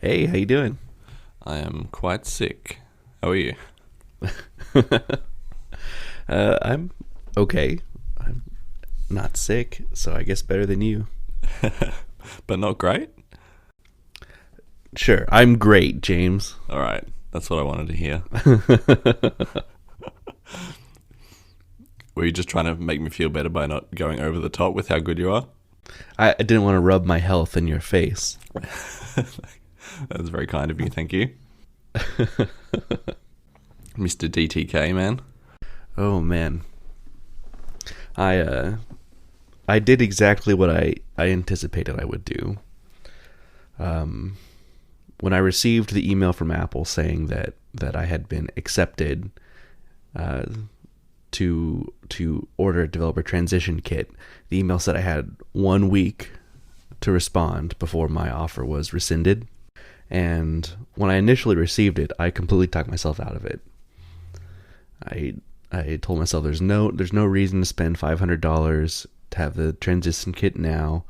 Hey, how you doing? I am quite sick. How are you? I'm okay. I'm not sick, so I guess better than you. But not great? Sure, I'm great, James. Alright, that's what I wanted to hear. Were you just trying to make me feel better by not going over the top with how good you are? I didn't want to rub my health in your face. That's very kind of you, thank you. Mr. DTK, man. Oh man, I did exactly what I anticipated I would do. When I received the email from Apple saying that I had been accepted uh, to order a developer transition kit, the email said I had 1 week to respond before my offer was rescinded. And when I initially received it, I completely talked myself out of it. I I told myself there's no reason to spend $500 to have the transition kit now.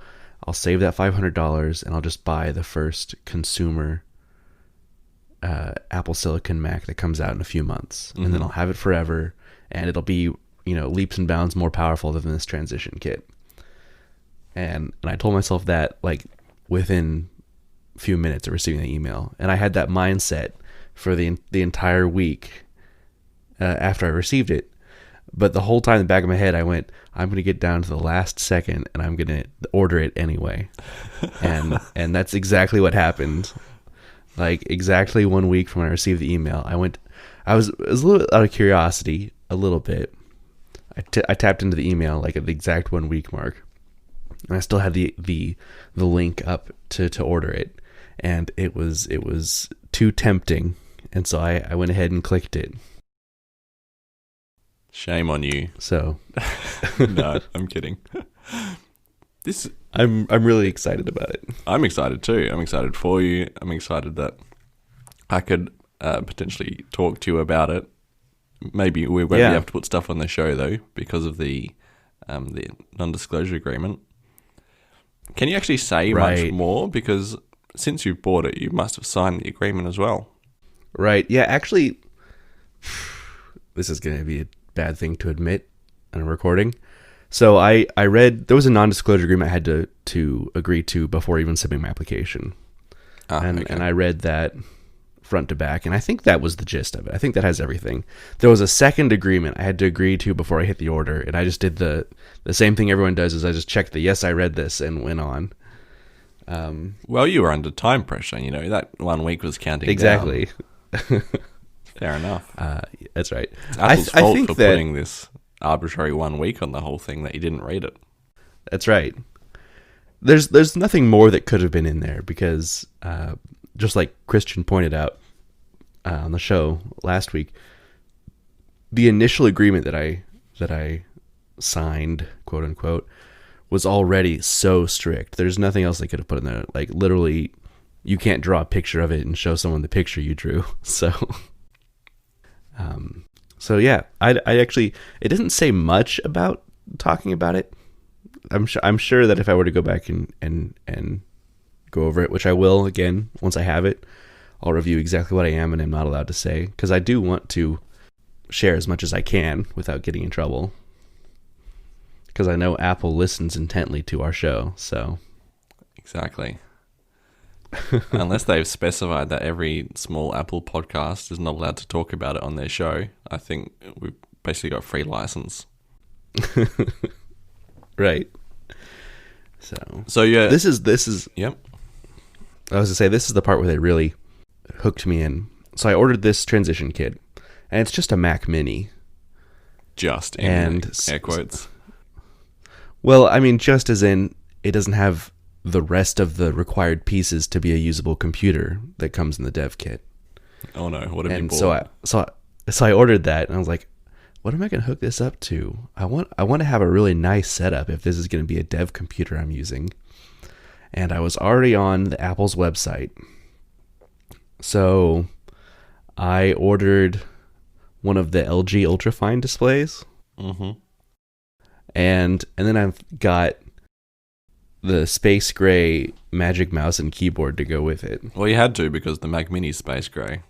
I'll save that $500 and I'll just buy the first consumer Apple Silicon Mac that comes out in a few months, and then I'll have it forever, and it'll be leaps and bounds more powerful than this transition kit. And I told myself that like within a few minutes of receiving the email, and I had that mindset for the entire week after I received it. But the whole time in the back of my head, I went, I'm going to get down to the last second and I'm going to order it anyway. And that's exactly what happened. Like exactly 1 week from when I received the email, I was a little out of curiosity, a little bit. I tapped into the email like at the exact 1 week mark, and I still had the link up to order it, and it was too tempting, and so I went ahead and clicked it. Shame on you. So No, I'm kidding. This I'm really excited about it. I'm excited too. I'm excited for you. I'm excited that I could potentially talk to you about it. Maybe we won't be able to put stuff on the show though because of the non-disclosure agreement. Can you actually say much more? Because since you've bought it, you must have signed the agreement as well. Right. Yeah, actually, this is going to be a bad thing to admit on a recording. So I read, there was a non-disclosure agreement I had to agree to before even submitting my application. And I read that front to back, and I think that was the gist of it. I think that has everything. There was a second agreement I had to agree to before I hit the order, and I just did the same thing everyone does, is I just checked the yes, I read this, and went on. Well, you were under time pressure, that 1 week was counting exactly. down. Fair enough. That's right. It's Apple's I fault think for putting this arbitrary 1 week on the whole thing that you didn't read it. That's right. There's nothing more that could have been in there because just like Christian pointed out on the show last week, the initial agreement that I signed, quote unquote, was already so strict. There's nothing else they could have put in there. Like literally, you can't draw a picture of it and show someone the picture you drew. So yeah, I actually, it doesn't say much about talking about it. I'm sure that if I were to go back and go over it, which I will again once I have it, I'll review exactly what I am and am not allowed to say, because I do want to share as much as I can without getting in trouble. Because I know Apple listens intently to our show, so Exactly. Unless they've specified that every small Apple podcast is not allowed to talk about it on their show, I think we've basically got free license. right. So yeah, this is yep. I was to say, this is the part where they really hooked me in. So I ordered this transition kit, and it's just a Mac Mini. Just in air quotes. Well, I mean, just as in it doesn't have the rest of the required pieces to be a usable computer that comes in the dev kit. Oh no, what have you And bought? so I ordered that, and I was like, what am I going to hook this up to? I want to have a really nice setup if this is going to be a dev computer I'm using. And I was already on the Apple's website. So I ordered one of the LG Ultrafine displays. Mm-hmm. And then I've got the space gray Magic Mouse and keyboard to go with it. Well, you had to because the Mac Mini's space gray.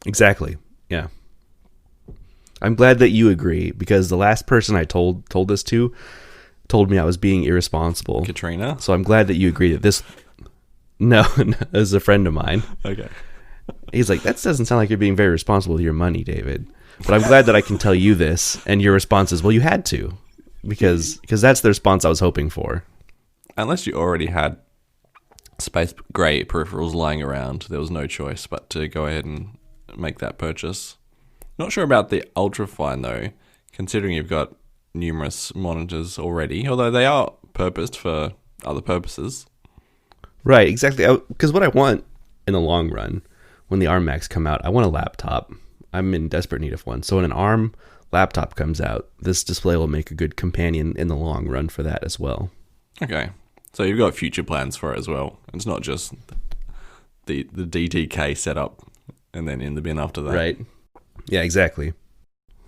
Exactly. Yeah. I'm glad that you agree, because the last person I told this to told me I was being irresponsible. Katrina? So I'm glad that you agree that this... No, as a friend of mine. Okay. He's like, that doesn't sound like you're being very responsible with your money, David. But I'm glad that I can tell you this, and your response is, well, you had to. Because that's the response I was hoping for. Unless you already had space gray peripherals lying around, there was no choice but to go ahead and make that purchase. Not sure about the ultrafine though, considering you've got numerous monitors already, although they are purposed for other purposes. Right, exactly. Because what I want in the long run, when the ARM Macs come out, I want a laptop. I'm in desperate need of one. So when an ARM laptop comes out, this display will make a good companion in the long run for that as well. Okay, so you've got future plans for it as well. It's not just the DTK setup and then in the bin after that. Right. Yeah, exactly.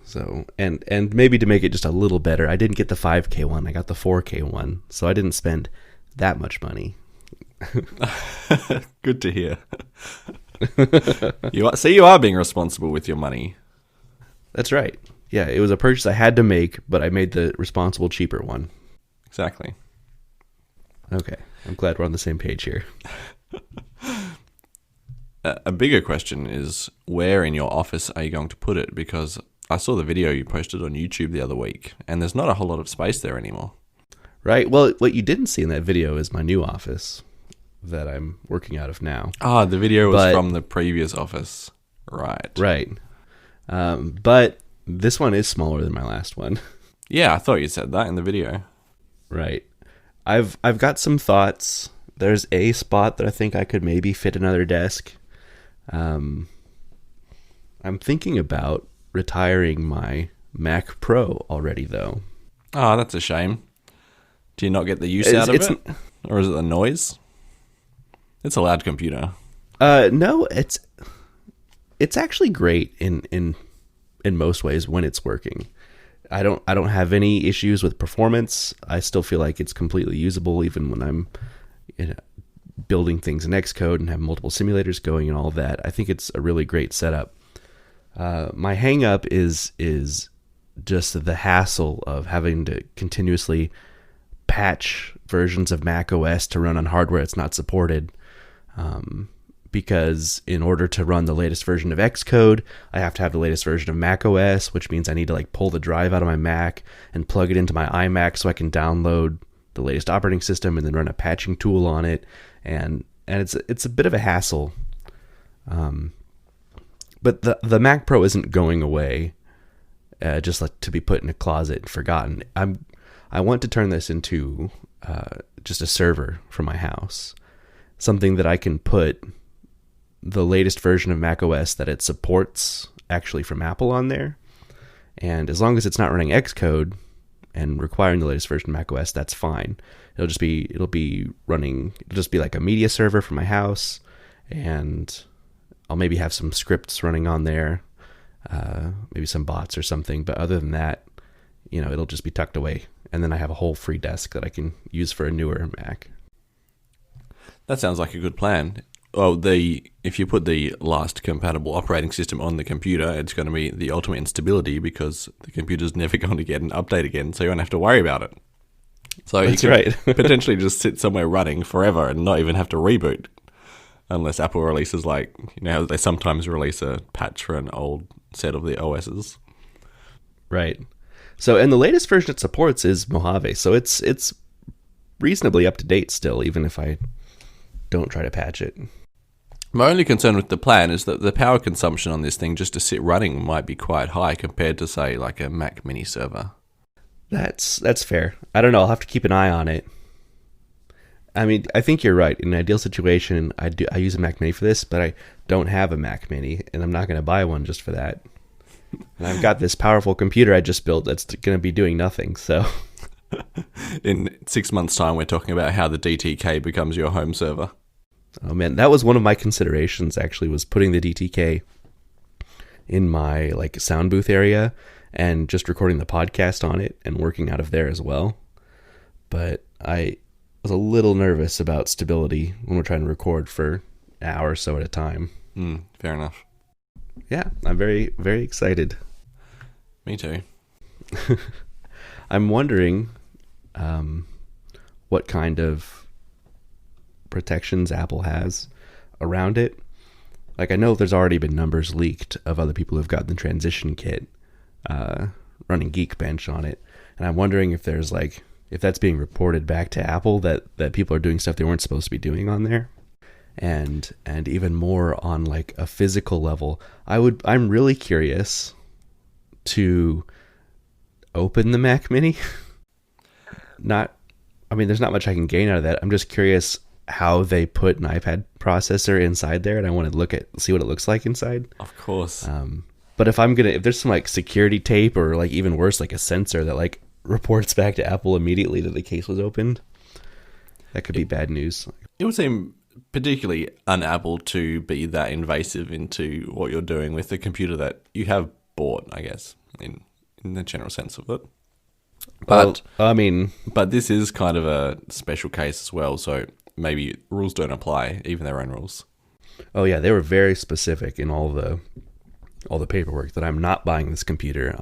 So, and maybe to make it just a little better, I didn't get the 5K one. I got the 4K one. So I didn't spend that much money. Good to hear. You are being responsible with your money. That's right. Yeah, it was a purchase I had to make, but I made the responsible, cheaper one. Exactly. Okay. I'm glad we're on the same page here. A bigger question is, where in your office are you going to put it? Because I saw the video you posted on YouTube the other week, and there's not a whole lot of space there anymore. Right. Well, what you didn't see in that video is my new office that I'm working out of now. Ah, the video was from the previous office. Right. Right. But this one is smaller than my last one. Yeah, I thought you said that in the video. Right. I've got some thoughts. There's a spot that I think I could maybe fit another desk. I'm thinking about retiring my Mac Pro already, though. Oh, that's a shame. Do you not get the use out of it? Or is it the noise? It's a loud computer. No, it's actually great in most ways when it's working. I don't have any issues with performance. I still feel like it's completely usable even when I'm building things in Xcode and have multiple simulators going and all of that. I think it's a really great setup. My hang up is just the hassle of having to continuously patch versions of Mac OS to run on hardware it's not supported. Because in order to run the latest version of Xcode, I have to have the latest version of Mac OS, which means I need to pull the drive out of my Mac and plug it into my iMac so I can download the latest operating system and then run a patching tool on it. And it's a bit of a hassle. But the Mac Pro isn't going away, just to be put in a closet and forgotten. I want to turn this into just a server for my house, something that I can put the latest version of macOS that it supports actually from Apple on there. And as long as it's not running Xcode and requiring the latest version of macOS, that's fine. It'll just be like a media server for my house, and I'll maybe have some scripts running on there, maybe some bots or something. But other than that, it'll just be tucked away. And then I have a whole free desk that I can use for a newer Mac. That sounds like a good plan. Oh, if you put the last compatible operating system on the computer, it's going to be the ultimate instability because the computer's never going to get an update again, so you won't have to worry about it. So That's you can right. potentially just sit somewhere running forever and not even have to reboot, unless Apple releases how they sometimes release a patch for an old set of the OSs. Right. So, and the latest version it supports is Mojave, so it's reasonably up to date still, even if I don't try to patch it. My only concern with the plan is that the power consumption on this thing just to sit running might be quite high compared to, say, like a Mac Mini server. That's fair. I don't know. I'll have to keep an eye on it. I mean, I think you're right. In an ideal situation, I use a Mac Mini for this, but I don't have a Mac Mini, and I'm not going to buy one just for that. And I've got this powerful computer I just built that's going to be doing nothing, so... In 6 months' time, we're talking about how the DTK becomes your home server. Oh man, that was one of my considerations, actually, was putting the DTK in my sound booth area and just recording the podcast on it and working out of there as well. But I was a little nervous about stability when we're trying to record for an hour or so at a time. Fair enough. Yeah, I'm very, very excited. Me too. I'm wondering what kind of protections Apple has around it. Like, I know there's already been numbers leaked of other people who've gotten the transition kit running Geekbench on it. And I'm wondering if there's like, if that's being reported back to Apple that people are doing stuff they weren't supposed to be doing on there. And even more on like a physical level, I'm really curious to open the Mac Mini. There's not much I can gain out of that. I'm just curious how they put an iPad processor inside there, and I want to see what it looks like inside. Of course. But if there's some like security tape or like even worse, like a sensor that like reports back to Apple immediately that the case was opened, that could be bad news. It would seem particularly un-Apple to be that invasive into what you're doing with the computer that you have bought, I guess, in the general sense of it. But but this is kind of a special case as well, so maybe rules don't apply, even their own rules. Oh yeah, they were very specific in all the paperwork that I'm not buying this computer.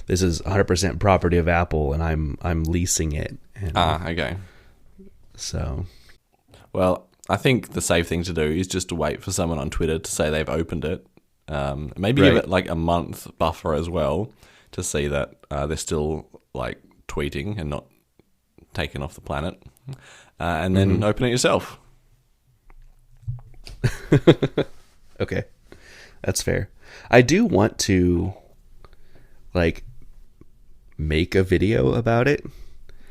This is 100% property of Apple, and I'm leasing it. And okay. So, well, I think the safe thing to do is just to wait for someone on Twitter to say they've opened it. Maybe give it like a month buffer as well to see that they're still like tweeting and not taken off the planet, and then open it yourself. Okay, that's fair. I do want to like make a video about it.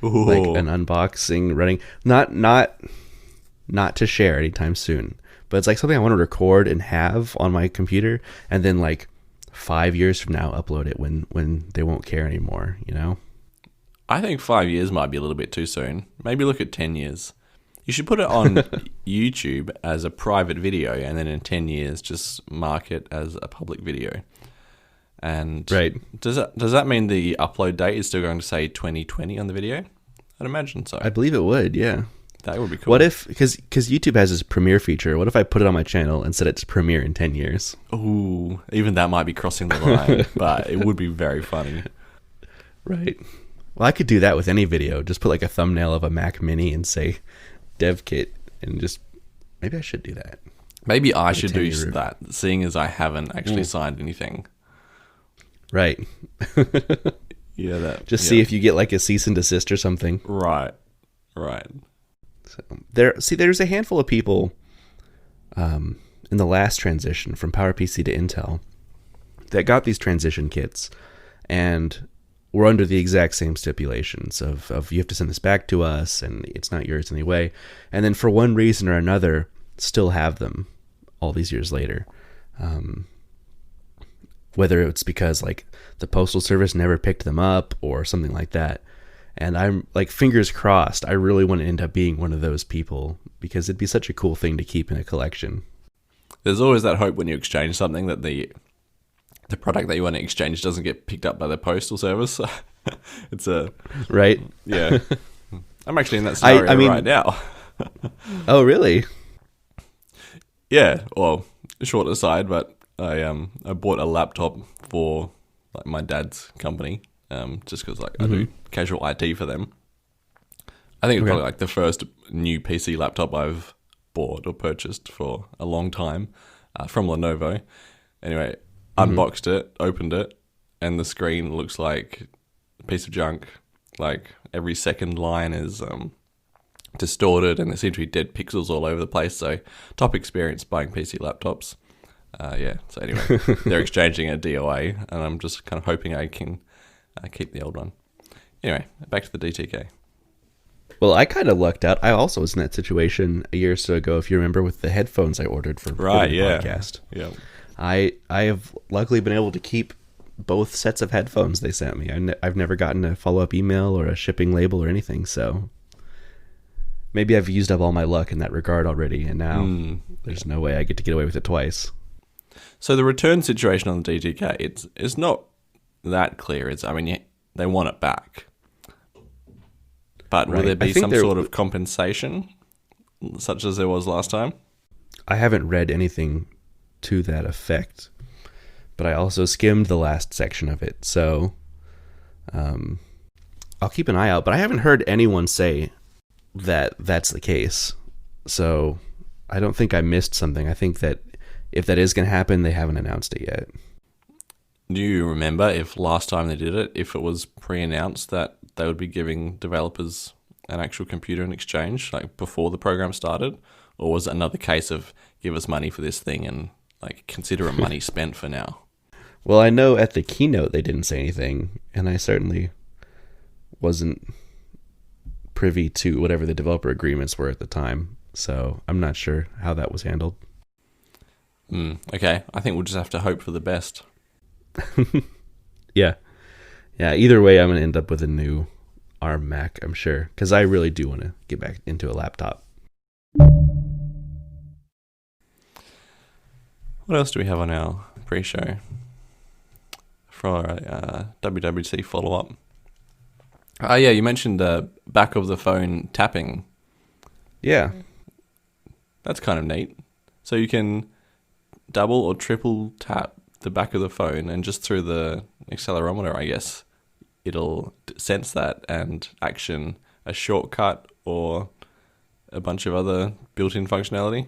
Ooh. Like an unboxing running, not to share anytime soon, but it's like something I want to record and have on my computer, and then like 5 years from now upload it when they won't care anymore, you know? I think 5 years might be a little bit too soon. Maybe look at 10 years. You should put it on YouTube as a private video, and then in 10 years just mark it as a public video. And right. Does that mean the upload date is still going to say 2020 on the video? I'd imagine so. I believe it would, yeah. That would be cool. What if, because YouTube has this premiere feature, what if I put it on my channel and set it to premiere in 10 years? Ooh, even that might be crossing the line, but it would be very funny. Right. Well, I could do that with any video. Just put like a thumbnail of a Mac Mini and say dev kit, and just, maybe I should do that. Maybe I should do that, seeing as I haven't actually signed anything. Right. Yeah, see if you get like a cease and desist or something. Right. So there's a handful of people in the last transition from PowerPC to Intel that got these transition kits and were under the exact same stipulations of you have to send this back to us and it's not yours anyway. And then for one reason or another, still have them all these years later. Whether it's because like the postal service never picked them up or something like that. And I'm like, fingers crossed, I really want to end up being one of those people, because it'd be such a cool thing to keep in a collection. There's always that hope when you exchange something that the product that you want to exchange doesn't get picked up by the postal service. It's a... Right? Yeah. I'm actually in that scenario right now. Oh, really? Yeah. Well, short aside, but I bought a laptop for like my dad's company, just because like I do casual IT for them. I think it's probably like the first new PC laptop I've bought or purchased for a long time, from Lenovo. Anyway, unboxed it, opened it, and the screen looks like a piece of junk. Like every second line is distorted, and there seem to be dead pixels all over the place. So, top experience buying PC laptops. So anyway, they're exchanging a DOA, and I'm just kind of hoping I can keep the old one. Anyway, back to the DTK. Well, I kind of lucked out. I also was in that situation a year or so ago, if you remember, with the headphones I ordered for the podcast. Yeah. I have luckily been able to keep both sets of headphones they sent me. I've never gotten a follow-up email or a shipping label or anything, so maybe I've used up all my luck in that regard already, and now there's no way I get to get away with it twice. So the return situation on the DTK, it's not that clear. They want it back. But will Right. there I be think some there- sort of compensation, such as there was last time? I haven't read anything to that effect, but I also skimmed the last section of it, so I'll keep an eye out. But I haven't heard anyone say that that's the case, so I don't think I missed something. I think that if that is going to happen, they haven't announced it yet. Do you remember if last time they did it, if it was pre-announced that they would be giving developers an actual computer in exchange, like before the program started? Or was it another case of give us money for this thing and like consider it money spent for now? Well, I know at the keynote they didn't say anything, and I certainly wasn't privy to whatever the developer agreements were at the time, so I'm not sure how that was handled. Okay, I think we'll just have to hope for the best. Yeah. Either way, I'm going to end up with a new ARM Mac, I'm sure, because I really do want to get back into a laptop. What else do we have on our pre-show for our WWDC follow-up? Oh yeah, you mentioned the back of the phone tapping. Yeah. That's kind of neat. So you can double or triple tap the back of the phone, and just through the accelerometer, I guess, it'll sense that and action a shortcut or a bunch of other built-in functionality.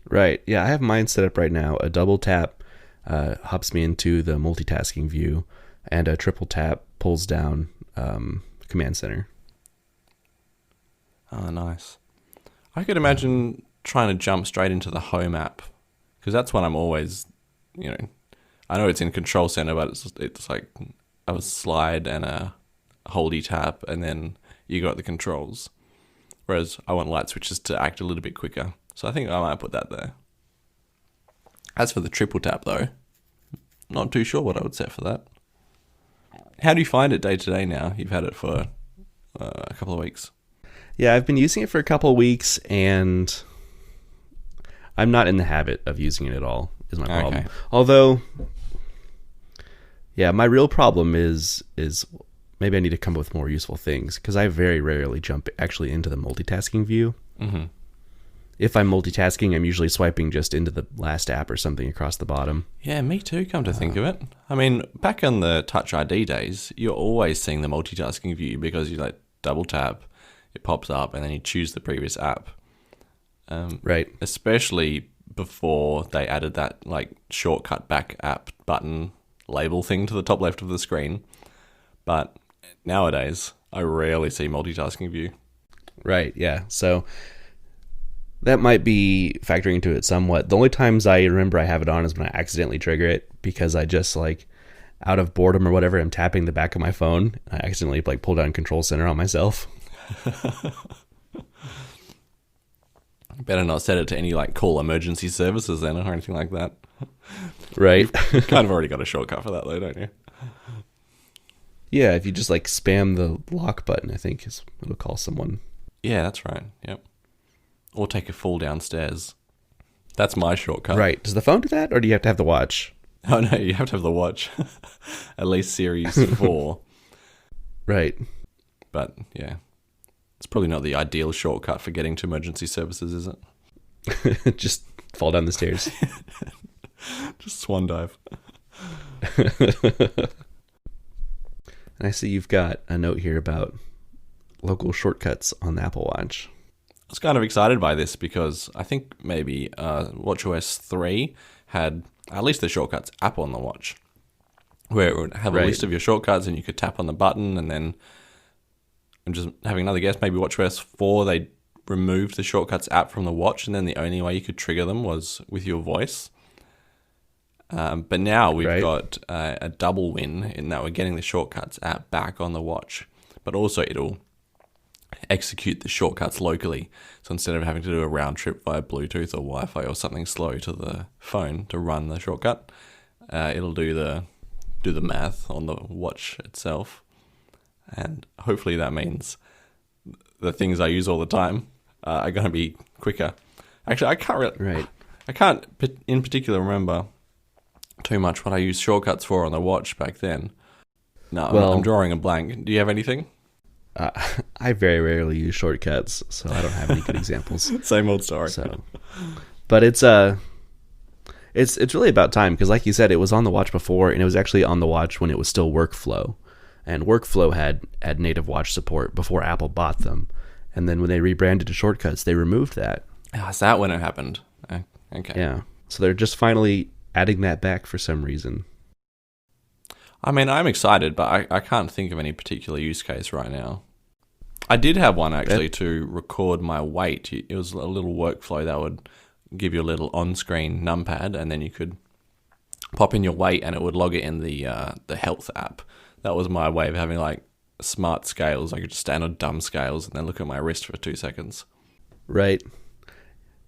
Right. Yeah, I have mine set up right now. A double tap hops me into the multitasking view, and a triple tap pulls down Command Center. Oh, nice. I could imagine trying to jump straight into the Home app, because that's when I'm always, I know it's in Control Center, but it's like a slide and a holdy tap, and then you got the controls. Whereas I want light switches to act a little bit quicker. So I think I might put that there. As for the triple tap, though, not too sure what I would set for that. How do you find it day to day now? You've had it for a couple of weeks. Yeah, I've been using it for a couple of weeks, and I'm not in the habit of using it at all, is my problem. Okay. Although, yeah, my real problem is maybe I need to come up with more useful things, because I very rarely jump actually into the multitasking view. Mm-hmm. If I'm multitasking, I'm usually swiping just into the last app or something across the bottom. Yeah, me too, come to think of it. I mean, back in the Touch ID days, you're always seeing the multitasking view, because you like double tap, it pops up, and then you choose the previous app. Right. Especially before they added that like shortcut back app button label thing to the top left of the screen. But nowadays, I rarely see multitasking view. Right, yeah. So that might be factoring into it somewhat. The only times I remember I have it on is when I accidentally trigger it, because I just like out of boredom or whatever, I'm tapping the back of my phone. I accidentally like pull down Control Center on myself. Better not set it to any like call emergency services then, or anything like that. Right. You've kind of already got a shortcut for that though, don't you? Yeah, if you just like spam the lock button, I think it'll call someone. Yeah, that's right. Yep. Or take a fall downstairs. That's my shortcut. Right. Does the phone do that, or do you have to have the watch? Oh no, you have to have the watch. At least Series 4. Right. But yeah, it's probably not the ideal shortcut for getting to emergency services, is it? Just fall down the stairs. Just swan dive. And I see you've got a note here about local shortcuts on the Apple Watch. I was kind of excited by this because I think maybe WatchOS 3 had at least the shortcuts app on the watch, where it would have a list of your shortcuts and you could tap on the button. And then I'm just having another guess, maybe WatchOS 4, they removed the shortcuts app from the watch, and then the only way you could trigger them was with your voice. But now we've got a double win in that we're getting the shortcuts app back on the watch, but also it'll execute the shortcuts locally. So instead of having to do a round trip via Bluetooth or Wi-Fi or something slow to the phone to run the shortcut, it'll do the math on the watch itself. And hopefully that means the things I use all the time are going to be quicker. Actually, I can't in particular remember too much what I used shortcuts for on the watch back then. No, I'm drawing a blank. Do you have anything? I I very rarely use shortcuts, so I don't have any good examples. Same old story. So, but it's really about time, because like you said, it was on the watch before, and it was actually on the watch when it was still Workflow, and Workflow had native watch support before Apple bought them, and then when they rebranded to Shortcuts, they removed that. Oh, is that when it happened? Okay. Yeah, so they're just finally adding that back for some reason. I mean, I'm excited, but I can't think of any particular use case right now. I did have one actually to record my weight. It was a little workflow that would give you a little on-screen numpad, and then you could pop in your weight and it would log it in the health app. That was my way of having like smart scales. I could just stand on dumb scales and then look at my wrist for 2 seconds. Right.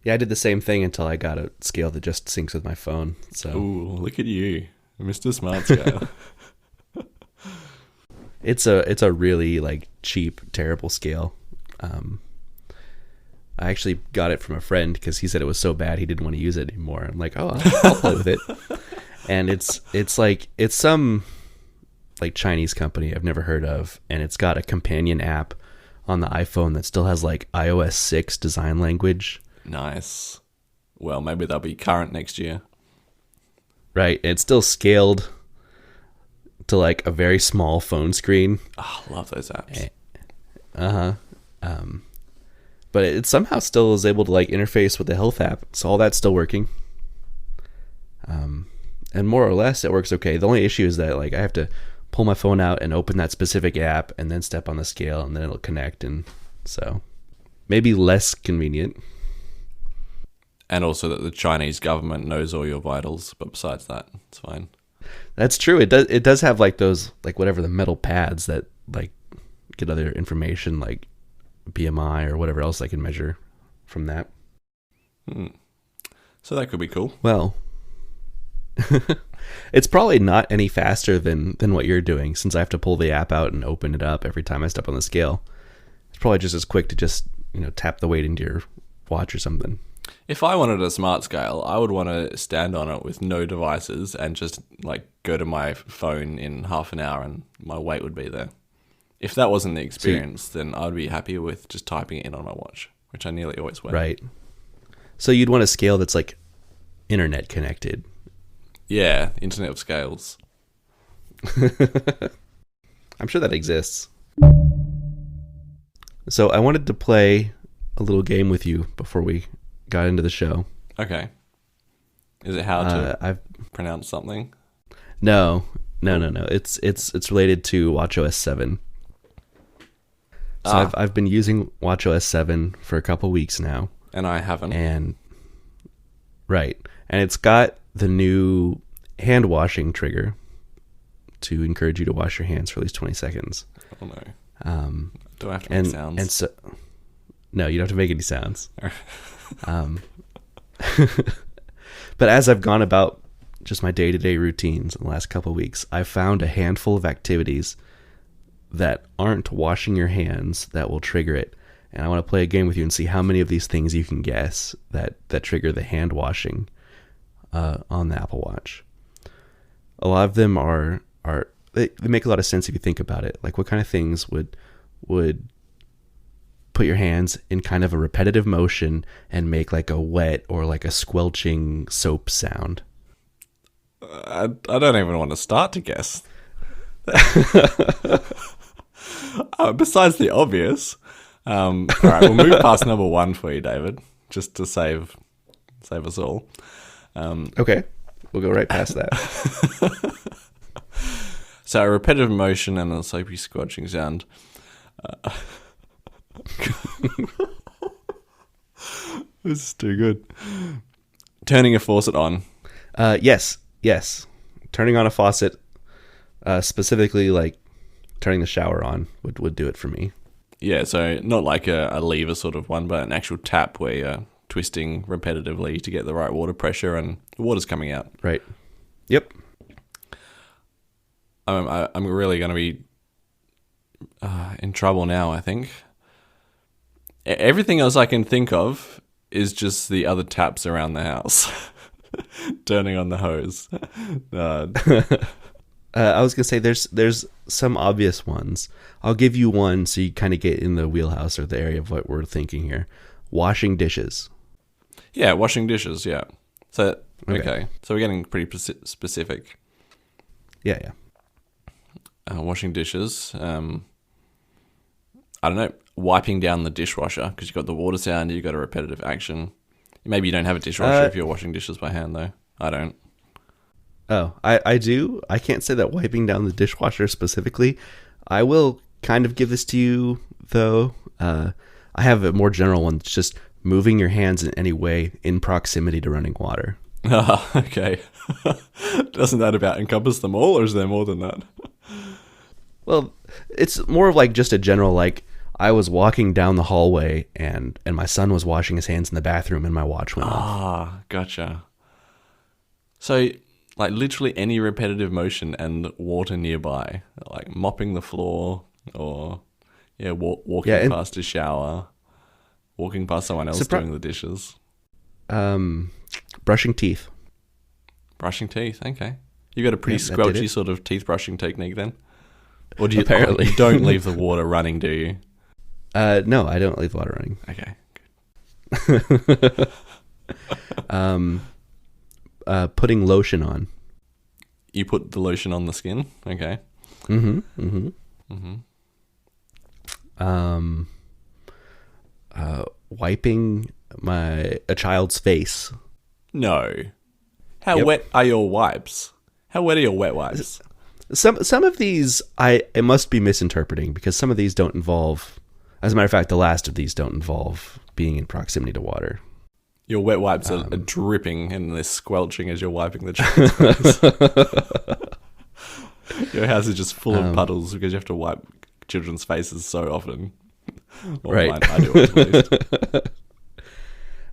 Yeah, I did the same thing until I got a scale that just syncs with my phone. So, ooh, look at you, Mr. Smart Scale. It's a really like cheap, terrible scale. I actually got it from a friend because he said it was so bad he didn't want to use it anymore. I'm like, oh, I'll play with it. And it's some like Chinese company I've never heard of, and it's got a companion app on the iPhone that still has like iOS 6 design language. Nice. Well, maybe they'll be current next year. Right. It's still scaled to like a very small phone screen. Oh, I love those apps. But it somehow still is able to like interface with the health app. So all that's still working. And more or less it works okay. The only issue is that like I have to pull my phone out and open that specific app and then step on the scale and then it'll connect, and so maybe less convenient. And also that the Chinese government knows all your vitals, but besides that, it's fine. That's true. It does have like those like whatever the metal pads that like get other information like BMI or whatever else I can measure from that. So that could be cool. Well, it's probably not any faster than what you're doing, since I have to pull the app out and open it up every time I step on the scale. It's probably just as quick to just, tap the weight into your watch or something. If I wanted a smart scale, I would want to stand on it with no devices and just like go to my phone in half an hour and my weight would be there. If that wasn't the experience, then I'd be happier with just typing it in on my watch, which I nearly always wear. Right. So you'd want a scale that's like internet connected. Yeah, Internet of Scales. I'm sure that exists. So I wanted to play a little game with you before we got into the show. Okay. Is it how to pronounce something? No. It's related to watchOS 7. So I've been using watchOS 7 for a couple weeks now, and I haven't. And it's got the new hand washing trigger to encourage you to wash your hands for at least 20 seconds. Oh no. Do I have to make sounds? And so, no, you don't have to make any sounds. But as I've gone about just my day-to-day routines in the last couple of weeks, I've found a handful of activities that aren't washing your hands that will trigger it. And I want to play a game with you and see how many of these things you can guess that trigger the hand washing on the Apple Watch. A lot of them are they make a lot of sense if you think about it. Like, what kind of things would put your hands in kind of a repetitive motion and make like a wet or like a squelching soap sound? I don't even want to start to guess. Besides the obvious. All right, we'll move past number one for you, David, just to save us all. Okay, we'll go right past that. So a repetitive motion and a soapy squelching sound. This is too good. Turning a faucet on. Yes. Turning on a faucet, specifically like turning the shower on would do it for me. Yeah, so not like a lever sort of one, but an actual tap where you're twisting repetitively to get the right water pressure and the water's coming out. Right. Yep. I'm really going to be in trouble now, I think. Everything else I can think of is just the other taps around the house. Turning on the hose. I was gonna say there's some obvious ones. I'll give you one so you kind of get in the wheelhouse or the area of what we're thinking here. Washing dishes. Yeah, washing dishes. Yeah. So okay. So we're getting pretty specific. Yeah. Washing dishes. I don't know. Wiping down the dishwasher because you've got the water sound. You've got a repetitive action. Maybe you don't have a dishwasher if you're washing dishes by hand, though. I don't. Oh, I do. I can't say that wiping down the dishwasher specifically. I will kind of give this to you, though. I have a more general one. It's just moving your hands in any way in proximity to running water. Okay. Doesn't that about encompass them all, or is there more than that? Well, it's more of like just a general, like, I was walking down the hallway and my son was washing his hands in the bathroom and my watch went off. Ah, gotcha. So, like, literally any repetitive motion and water nearby, like mopping the floor or, walking past a shower, walking past someone else doing the dishes. Brushing teeth. Brushing teeth, okay. You got a pretty squelchy sort of teeth brushing technique then? Or do you apparently you don't leave the water running, do you? No, I don't leave the water running. Okay, good. Putting lotion on. You put the lotion on the skin? Okay. Wiping a child's face. No. How wet are your wipes? How wet are your wet wipes? Some of these I must be misinterpreting because some of these don't involve. As a matter of fact, the last of these don't involve being in proximity to water. Your wet wipes are dripping and they're squelching as you're wiping the child's face. Your house is just full of puddles because you have to wipe children's faces so often. Right. Mine, I do it at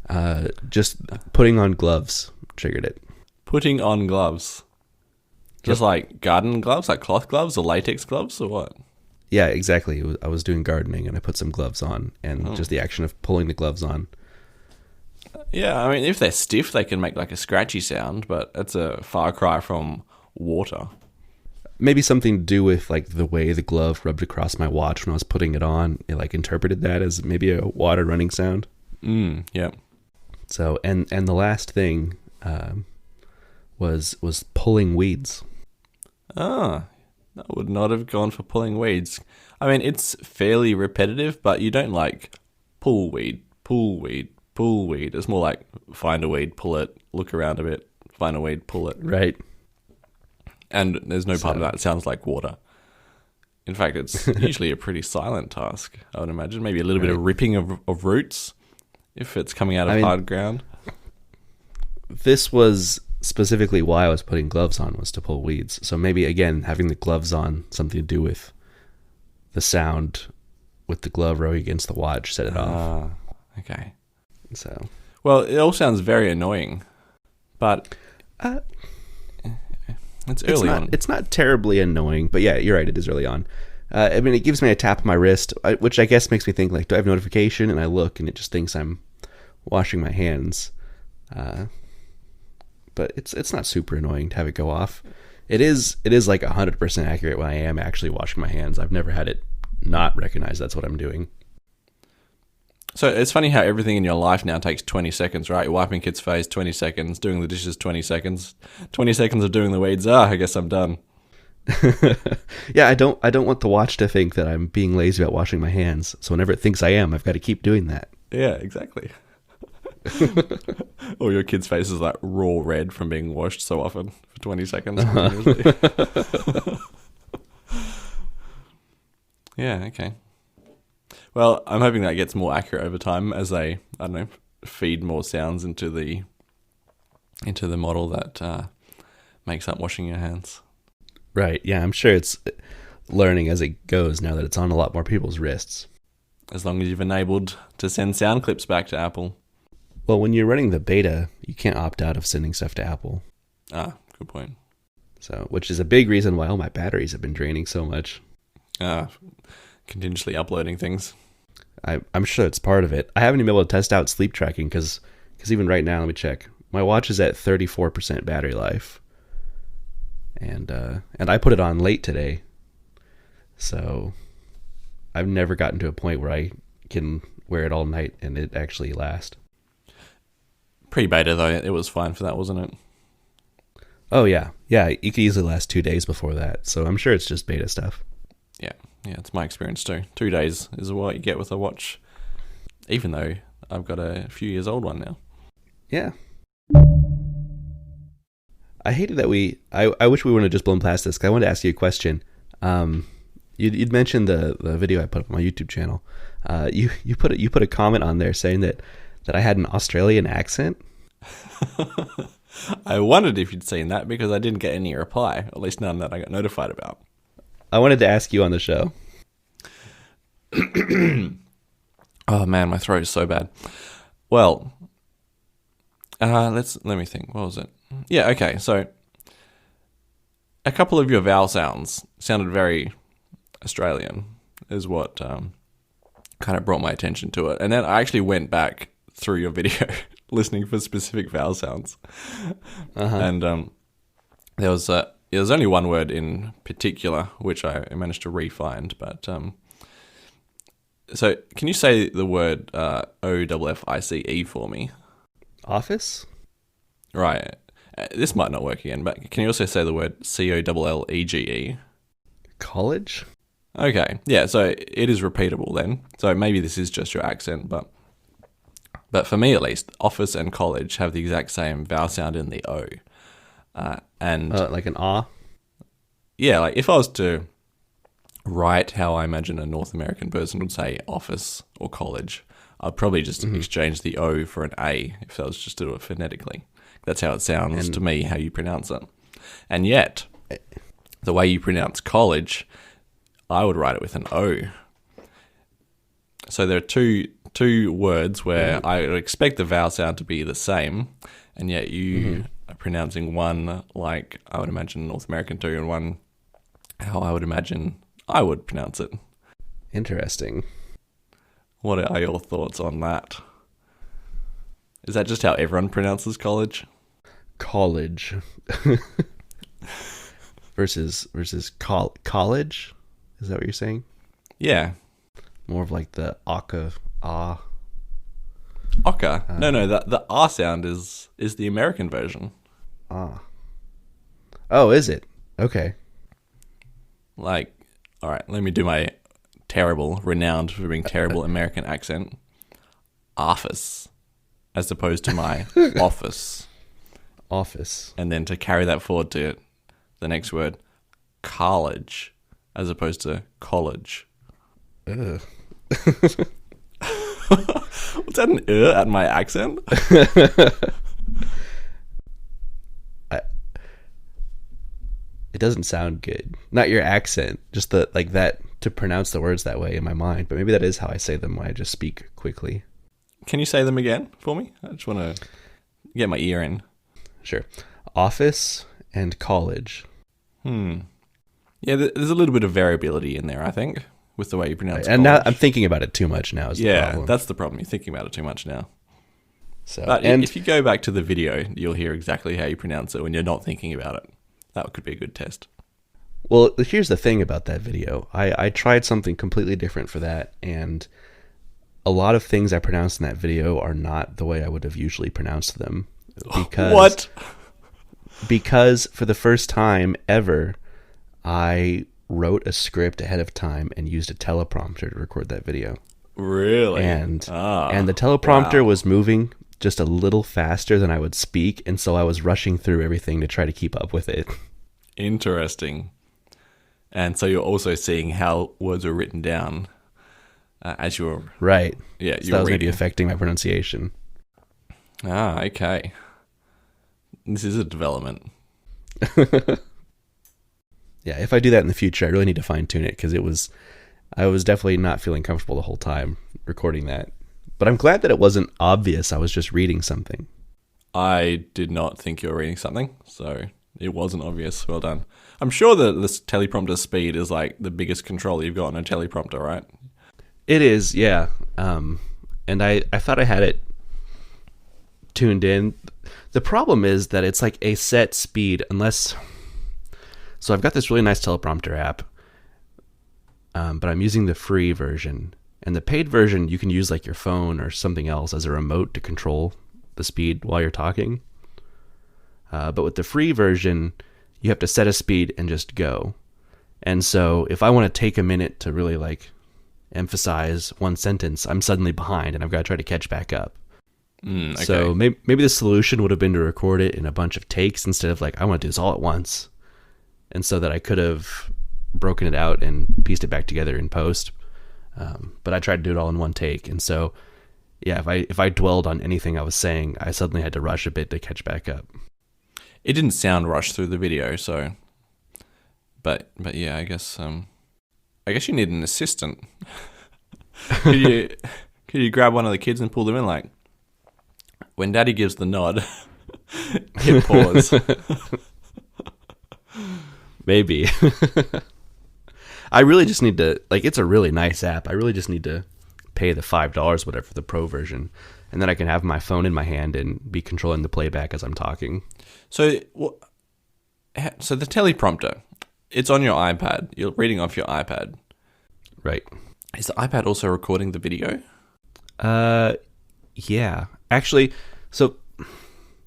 least. Just putting on gloves triggered it. Putting on gloves. Just like garden gloves, like cloth gloves or latex gloves or what? Yeah, exactly. I was doing gardening and I put some gloves on and just the action of pulling the gloves on. Yeah, I mean, if they're stiff, they can make like a scratchy sound, but it's a far cry from water. Maybe something to do with like the way the glove rubbed across my watch when I was putting it on. It like interpreted that as maybe a water running sound. Yeah. So, and the last thing was pulling weeds. Ah, I would not have gone for pulling weeds. I mean, it's fairly repetitive, but you don't like pull weed, pull weed, pull weed. It's more like find a weed, pull it, look around a bit, find a weed, pull it. Right. And there's no part of that sounds like water. In fact, it's usually a pretty silent task, I would imagine. Maybe a little bit of ripping of roots if it's coming out of hard ground. This was specifically why I was putting gloves on, was to pull weeds. So maybe, again, having the gloves on, something to do with the sound with the glove rubbing against the watch, set it off. Okay. So, well, it all sounds very annoying, but it's early on. It's not terribly annoying, but yeah, you're right. It is early on. I mean, it gives me a tap on my wrist, which I guess makes me think, like, do I have notification? And I look, and it just thinks I'm washing my hands. But it's not super annoying to have it go off. It is like 100% accurate when I am actually washing my hands. I've never had it not recognize that's what I'm doing. So it's funny how everything in your life now takes 20 seconds, right? You're wiping kid's face, 20 seconds, doing the dishes, 20 seconds, 20 seconds of doing the weeds. I guess I'm done. Yeah, I don't want the watch to think that I'm being lazy about washing my hands. So whenever it thinks I am, I've got to keep doing that. Yeah, exactly. Or your kid's face is like raw red from being washed so often for 20 seconds. Yeah, okay. Well, I'm hoping that gets more accurate over time as they, I don't know, feed more sounds into the model that makes up washing your hands. Right, yeah, I'm sure it's learning as it goes now that it's on a lot more people's wrists. As long as you've enabled to send sound clips back to Apple. Well, when you're running the beta, you can't opt out of sending stuff to Apple. Good point. So, which is a big reason why all my batteries have been draining so much. Continuously uploading things. I'm sure it's part of it. I haven't even been able to test out sleep tracking because even right now, let me check. My watch is at 34% battery life. and I put it on late today, so I've never gotten to a point where I can wear it all night and it actually lasts. Pre-beta though, it was fine for that, wasn't it? Oh yeah, you could easily last 2 days before that, so I'm sure it's just beta stuff. Yeah, it's my experience too. 2 days is what you get with a watch, even though I've got a few years old one now. Yeah. I hated that I wish we wouldn't have just blown past this, because I wanted to ask you a question. You'd mentioned the video I put up on my YouTube channel. You put a comment on there saying that I had an Australian accent. I wondered if you'd seen that because I didn't get any reply, at least none that I got notified about. I wanted to ask you on the show. Oh man, my throat is so bad. Well, let me think. What was it? Yeah, okay. So a couple of your vowel sounds sounded very Australian, is what kind of brought my attention to it. And then I actually went back through your video listening for specific vowel sounds. And there was only one word in particular which I managed to re-find. But so can you say the word OFFICE for me? Office? Right. This might not work again, but can you also say the word COLLEGE? College? Okay. Yeah, so it is repeatable then. So maybe this is just your accent, but for me at least, office and college have the exact same vowel sound in the O. And like an ah? Yeah, like if I was to write how I imagine a North American person would say office or college, I'd probably just exchange the O for an A if I was just to do it phonetically. That's how it sounds to me, how you pronounce it. And yet, the way you pronounce college, I would write it with an O. So there are two words where I would expect the vowel sound to be the same, and yet you are pronouncing one like I would imagine North American do, and one how I would imagine I would pronounce it. Interesting. What are your thoughts on that? Is that just how everyone pronounces college? College. versus college? Is that what you're saying? Yeah. More of like the aka, ah. Aka? No, the ah sound is the American version. Ah. Oh, is it? Okay. Like, all right, let me do my renowned for being terrible American accent. Office. As opposed to my office. Office. And then to carry that forward to the next word, college, as opposed to college. Ugh. Was that an at my accent? It doesn't sound good. Not your accent, just the like that to pronounce the words that way in my mind. But maybe that is how I say them when I just speak quickly. Can you say them again for me? I just want to get my ear in. Sure. Office and college. Yeah, there's a little bit of variability in there, I think, with the way you pronounce and college. now I'm thinking about it too much now. That's the problem. You're thinking about it too much now. So, but if you go back to the video, you'll hear exactly how you pronounce it when you're not thinking about it. That could be a good test. Well, here's the thing about that video. I tried something completely different for that, and a lot of things I pronounced in that video are not the way I would have usually pronounced them. What? Because for the first time ever, I wrote a script ahead of time and used a teleprompter to record that video. Really? And the teleprompter was moving just a little faster than I would speak, and so I was rushing through everything to try to keep up with it. Interesting. And so you're also seeing how words are written down as you're... Right. Yeah, so that was maybe affecting my pronunciation. Okay. This is a development. Yeah, if I do that in the future, I really need to fine-tune it, because I was definitely not feeling comfortable the whole time recording that. But I'm glad that it wasn't obvious I was just reading something. I did not think you were reading something, so it wasn't obvious. Well done. I'm sure that this teleprompter speed is like the biggest control you've got on a teleprompter, right? It is, yeah. And I thought I had it tuned in. The problem is that it's like a set speed, unless So I've got this really nice teleprompter app, but I'm using the free version. And the paid version, you can use like your phone or something else as a remote to control the speed while you're talking. But with the free version, you have to set a speed and just go. And so if I want to take a minute to really like emphasize one sentence, I'm suddenly behind and I've got to try to catch back up. Okay. So maybe the solution would have been to record it in a bunch of takes instead of like, I want to do this all at once. And so that I could have broken it out and pieced it back together in post. But I tried to do it all in one take. And so, yeah, if I dwelled on anything I was saying, I suddenly had to rush a bit to catch back up. It didn't sound rushed through the video, so... But yeah, I guess you need an assistant. Could you grab one of the kids and pull them in? Like, when Daddy gives the nod, hit pause. Maybe. I really just need to, like, it's a really nice app. I really just need to pay the $5 whatever for the pro version, and then I can have my phone in my hand and be controlling the playback as I'm talking. So the teleprompter, it's on your iPad. You're reading off your iPad. Right. Is the iPad also recording the video? Yeah. Actually, so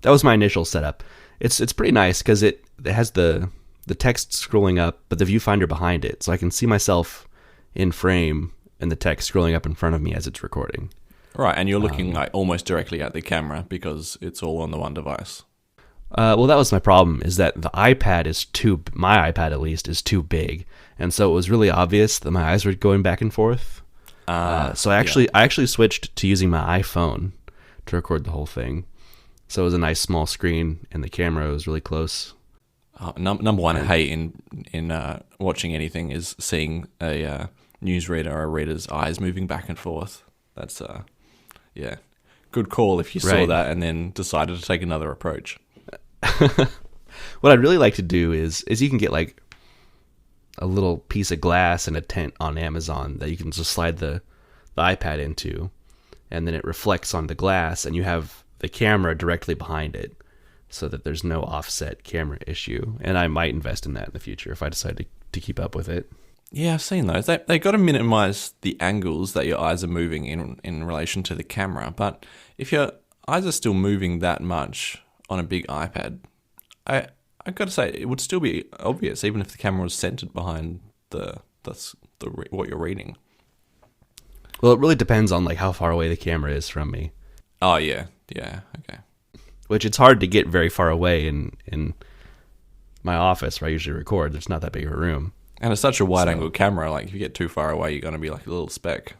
that was my initial setup. It's pretty nice because it has the text scrolling up, but the viewfinder behind it, so I can see myself in frame and the text scrolling up in front of me as it's recording. Right, and you're looking like almost directly at the camera because it's all on the one device. Well, that was my problem, is that the iPad my iPad at least, is too big. And so it was really obvious that my eyes were going back and forth. So I actually switched to using my iPhone to record the whole thing. So it was a nice small screen and the camera was really close. Number one hate in watching anything is seeing a newsreader or a reader's eyes moving back and forth. That's, good call if you saw that and then decided to take another approach. What I'd really like to do is you can get like a little piece of glass and a tent on Amazon that you can just slide the iPad into, and then it reflects on the glass and you have the camera directly behind it so that there's no offset camera issue. And I might invest in that in the future if I decide to keep up with it. Yeah, I've seen those. They got to minimize the angles that your eyes are moving in relation to the camera. But if your eyes are still moving that much on a big iPad, I got to say it would still be obvious even if the camera was centered behind what you're reading. Well, it really depends on like how far away the camera is from me. Oh yeah, okay. Which it's hard to get very far away in my office where I usually record. There's not that big of a room. And it's such a wide-angle camera, like if you get too far away, you're going to be like a little speck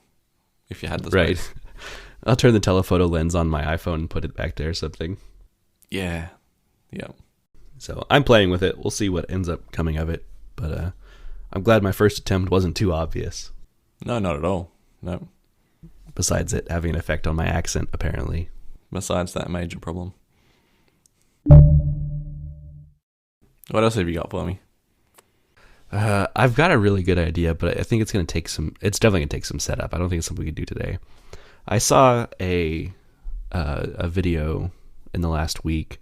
if you had the space. Right. I'll turn the telephoto lens on my iPhone and put it back there or something. Yeah. So I'm playing with it. We'll see what ends up coming of it. But I'm glad my first attempt wasn't too obvious. No, not at all. No. Besides it having an effect on my accent, apparently. Besides that major problem. What else have you got for me? I've got a really good idea, but I think it's definitely going to take some setup. I don't think it's something we can do today. I saw a video in the last week.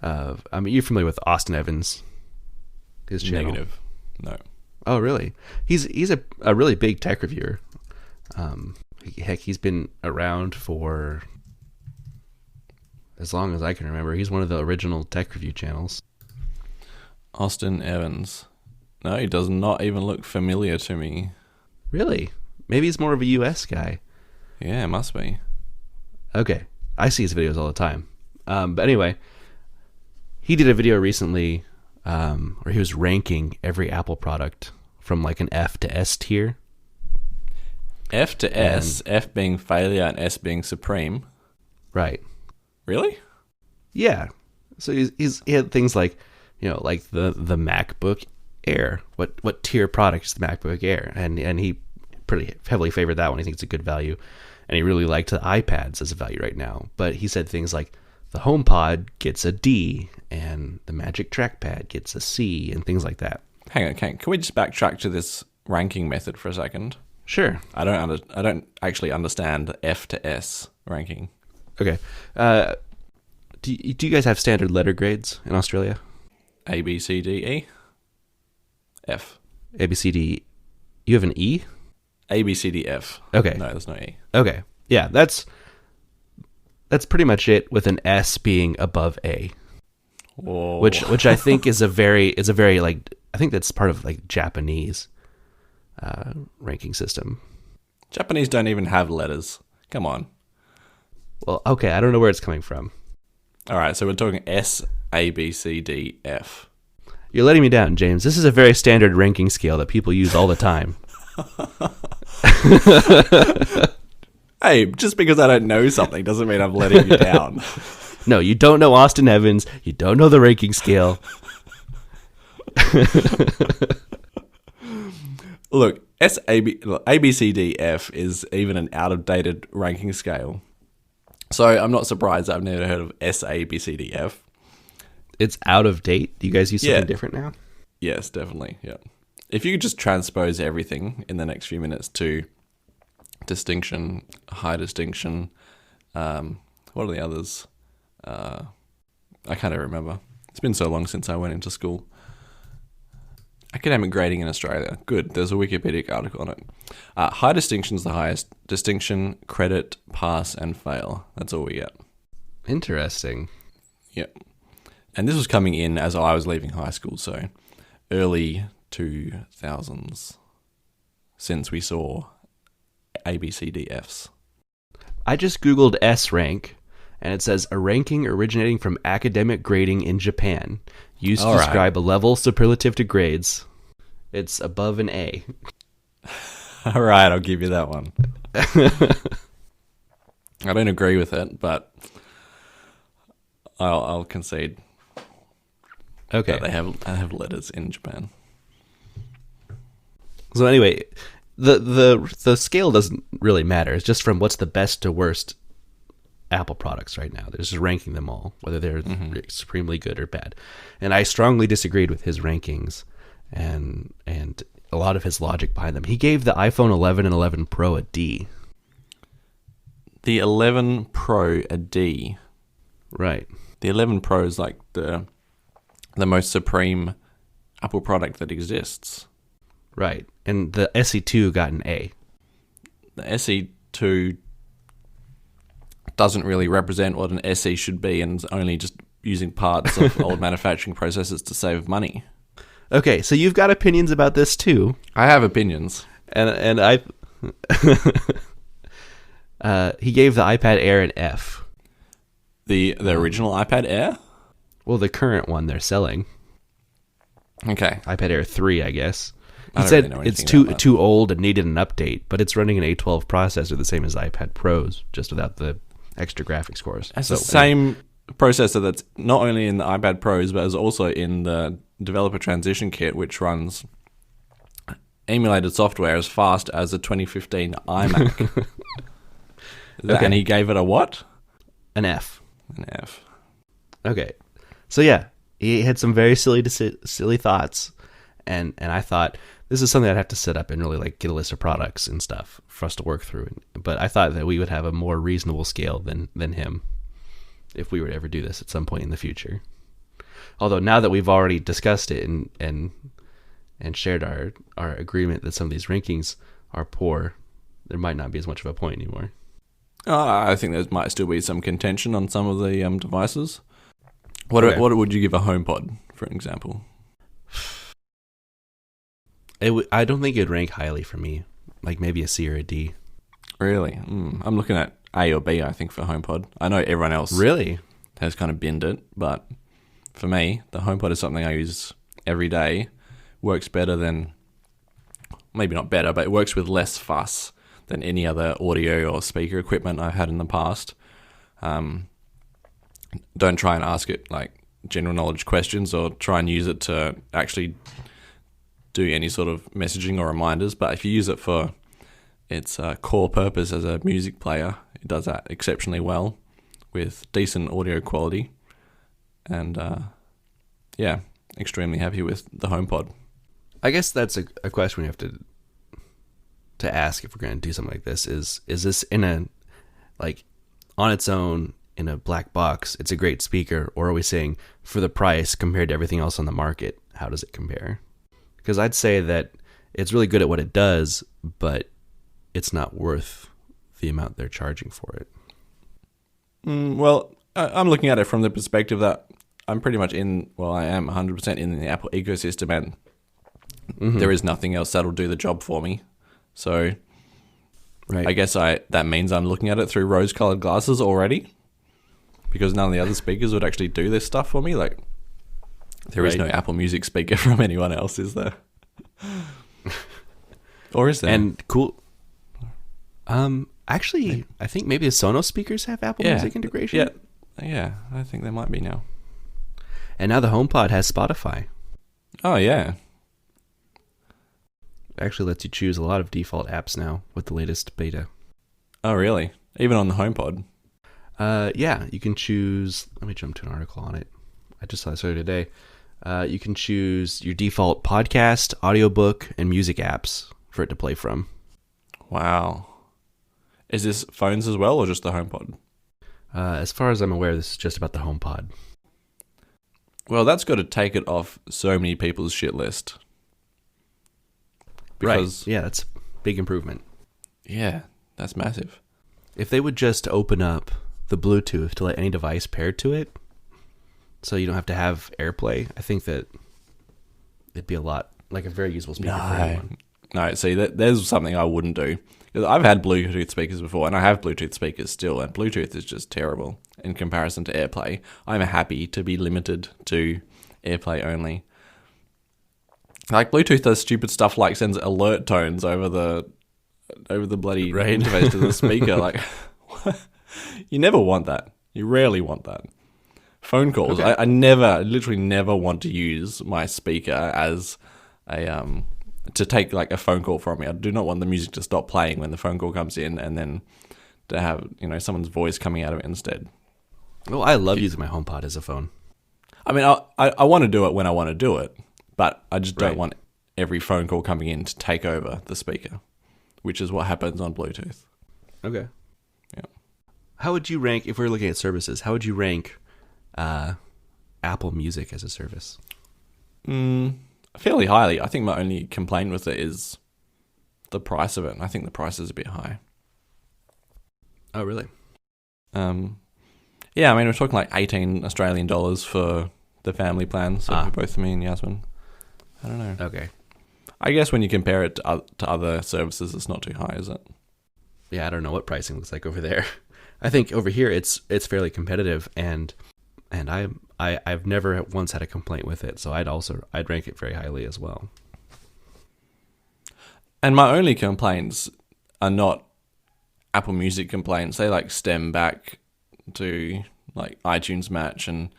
You're familiar with Austin Evans? His channel? Negative. No. Oh, really? He's a really big tech reviewer. Heck, he's been around for as long as I can remember. He's one of the original tech review channels. Austin Evans. No, he does not even look familiar to me. Really? Maybe he's more of a US guy. Yeah, it must be. Okay. I see his videos all the time. But anyway, he did a video recently where he was ranking every Apple product from like an F to S tier. F to S, F being failure and S being supreme. Right. Really? Yeah. So he had things like, like the MacBook Air. What tier product is the MacBook Air? And he pretty heavily favored that one. He thinks it's a good value. And he really liked the iPads as a value right now. But he said things like the HomePod gets a D and the Magic Trackpad gets a C and things like that. Hang on, can we just backtrack to this ranking method for a second? Sure. I don't actually understand F to S ranking. Okay. Do you guys have standard letter grades in Australia? A, B, C, D, E, F. A, B, C, D. You have an E? A, B, C, D, F. Okay. No, there's no E. Okay. Yeah, that's pretty much it, with an S being above A. Whoa. Which I think is a very like, I think that's part of like Japanese ranking system. Japanese don't even have letters. Come on. Well, okay, I don't know where it's coming from. All right, so we're talking S, A, B, C, D, F. You're letting me down, James. This is a very standard ranking scale that people use all the time. Hey, just because I don't know something doesn't mean I'm letting you down. No, you don't know Austin Evans. You don't know the ranking scale. Look, A, B, C, D, F is even an out-of-dated ranking scale. So I'm not surprised I've never heard of S, A, B, C, D, F. It's out of date? Do you guys use something different now? Yes, definitely, yeah. If you could just transpose everything in the next few minutes to distinction, high distinction, what are the others? I can't even remember. It's been so long since I went into school. Academic grading in Australia. Good. There's a Wikipedia article on it. High distinction is the highest. Distinction, credit, pass, and fail. That's all we get. Interesting. Yep. And this was coming in as I was leaving high school, so early 2000s, since we saw ABCDFs. I just Googled S rank, and it says a ranking originating from academic grading in Japan, used to describe a level superlative to grades. It's above an A. All right, I'll give you that one. I don't agree with it, but I'll concede. Okay, that they have letters in Japan. So anyway, the scale doesn't really matter. It's just from what's the best to worst Apple products right now. They're just ranking them all, whether they're supremely good or bad. And I strongly disagreed with his rankings and a lot of his logic behind them. He gave the iPhone 11 and 11 Pro a D. The 11 Pro a D. Right. The 11 Pro is like the most supreme Apple product that exists. Right. And the SE2 got an A. The SE2 doesn't really represent what an SE should be, and is only just using parts of old manufacturing processes to save money. Okay, so you've got opinions about this too. I have opinions. And I he gave the iPad Air an F. The original iPad Air? Well, the current one they're selling. Okay. iPad Air 3, I guess. He I don't said really know it's anything too old and needed an update, but it's running an A12 processor, the same as iPad Pros, just without the extra graphics cores. It's the same processor that's not only in the iPad Pros, but is also in the developer transition kit, which runs emulated software as fast as a 2015 iMac. Okay. And he gave it a what? An F. An F. Okay. So yeah, he had some very silly thoughts, and I thought this is something I'd have to set up and really like get a list of products and stuff for us to work through. But I thought that we would have a more reasonable scale than him if we were to ever do this at some point in the future. Although now that we've already discussed it and shared our agreement that some of these rankings are poor, there might not be as much of a point anymore. I think there might still be some contention on some of the devices. What would you give a HomePod, for example? I don't think it'd rank highly for me. Like maybe a C or a D. Really? I'm looking at A or B, I think, for HomePod. I know everyone else really has kind of binned it, but for me, the HomePod is something I use every day. Works better than, maybe not better, but it works with less fuss than any other audio or speaker equipment I've had in the past. Don't try and ask it like general knowledge questions or try and use it to actually do any sort of messaging or reminders. But if you use it for its core purpose as a music player, it does that exceptionally well with decent audio quality. And extremely happy with the HomePod. I guess that's a question we have to ask if we're going to do something like this. Is this in a, like, on its own in a black box, it's a great speaker, or are we saying for the price compared to everything else on the market, how does it compare? Because I'd say that it's really good at what it does, but it's not worth the amount they're charging for it. Well, I'm looking at it from the perspective that I'm pretty much I am 100% in the Apple ecosystem, and there is nothing else that'll do the job for me. So right. I guess that means I'm looking at it through rose-colored glasses already, because none of the other speakers would actually do this stuff for me. Like, there is no Apple Music speaker from anyone else, is there? Or is there? And cool. Actually, I think maybe the Sonos speakers have Apple Music integration. Yeah, I think they might be now. And now the HomePod has Spotify. Oh, yeah. It actually lets you choose a lot of default apps now with the latest beta. Oh, really? Even on the HomePod? Yeah, you can choose... Let me jump to an article on it. I just saw this earlier today. You can choose your default podcast, audiobook, and music apps for it to play from. Wow. Is this phones as well, or just the HomePod? As far as I'm aware, this is just about the HomePod. Well, that's got to take it off so many people's shit list. Because, right. Yeah, that's a big improvement. Yeah, that's massive. If they would just open up the Bluetooth to let any device paired to it, so you don't have to have AirPlay, I think that it'd be a very useful speaker for anyone. No, see, there's something I wouldn't do. I've had Bluetooth speakers before, and I have Bluetooth speakers still, and Bluetooth is just terrible in comparison to AirPlay. I'm happy to be limited to AirPlay only. Like, Bluetooth does stupid stuff like sends alert tones over the bloody interface to the speaker. Like, you never want that. You rarely want that. Phone calls. Okay. I literally never want to use my speaker as to take like a phone call from me. I do not want the music to stop playing when the phone call comes in, and then to have someone's voice coming out of it instead. Well, I love using my HomePod as a phone. I mean, I want to do it when I want to do it, but I just don't want every phone call coming in to take over the speaker, which is what happens on Bluetooth. Okay. Yeah. How would you rank, if we're looking at services, how would you rank Apple Music as a service? Fairly highly. I think my only complaint with it is the price of it. I think the price is a bit high. Oh, really? Yeah, I mean, we're talking like 18 Australian dollars for the family plan, so for both me and Yasmin. I don't know. Okay. I guess when you compare it to other services, it's not too high, is it? Yeah, I don't know what pricing looks like over there. I think over here it's fairly competitive, and I've never once had a complaint with it, so I'd rank it very highly as well. And my only complaints are not Apple Music complaints. They like stem back to like iTunes Match, and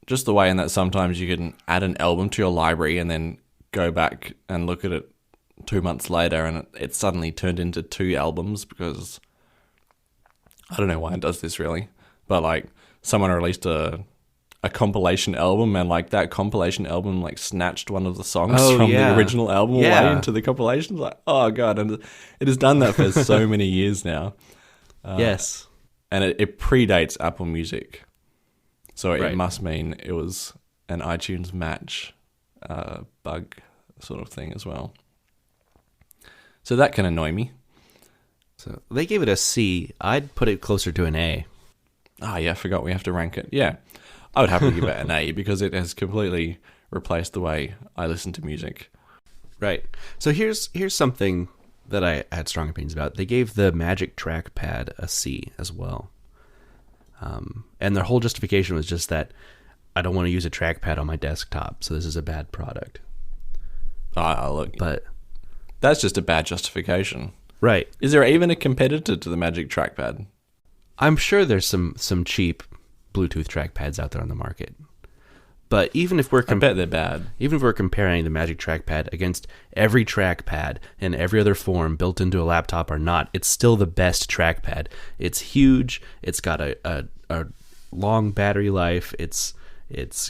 just the way in that sometimes you can add an album to your library and then go back and look at it 2 months later and it suddenly turned into 2 albums, because I don't know why it does this really, but like someone released a compilation album, and like that compilation album like snatched one of the songs from the original album away into the compilation. Like, oh god, and it has done that for so many years now. Yes. And it predates Apple Music, so it must mean it was an iTunes Match bug sort of thing as well. So that can annoy me. So they gave it a C. I'd put it closer to an A. Oh yeah, I forgot we have to rank it. Yeah, I would happily give it an A because it has completely replaced the way I listen to music. Right. So here's something that I had strong opinions about. They gave the Magic Trackpad a C as well. And their whole justification was just that I don't want to use a trackpad on my desktop, so this is a bad product. Look, but that's just a bad justification. Right. Is there even a competitor to the Magic Trackpad? I'm sure there's some cheap Bluetooth trackpads out there on the market. But even if we're I bet they're bad. Even if we're comparing the Magic Trackpad against every trackpad in every other form built into a laptop or not, it's still the best trackpad. It's huge. It's got a long battery life. It's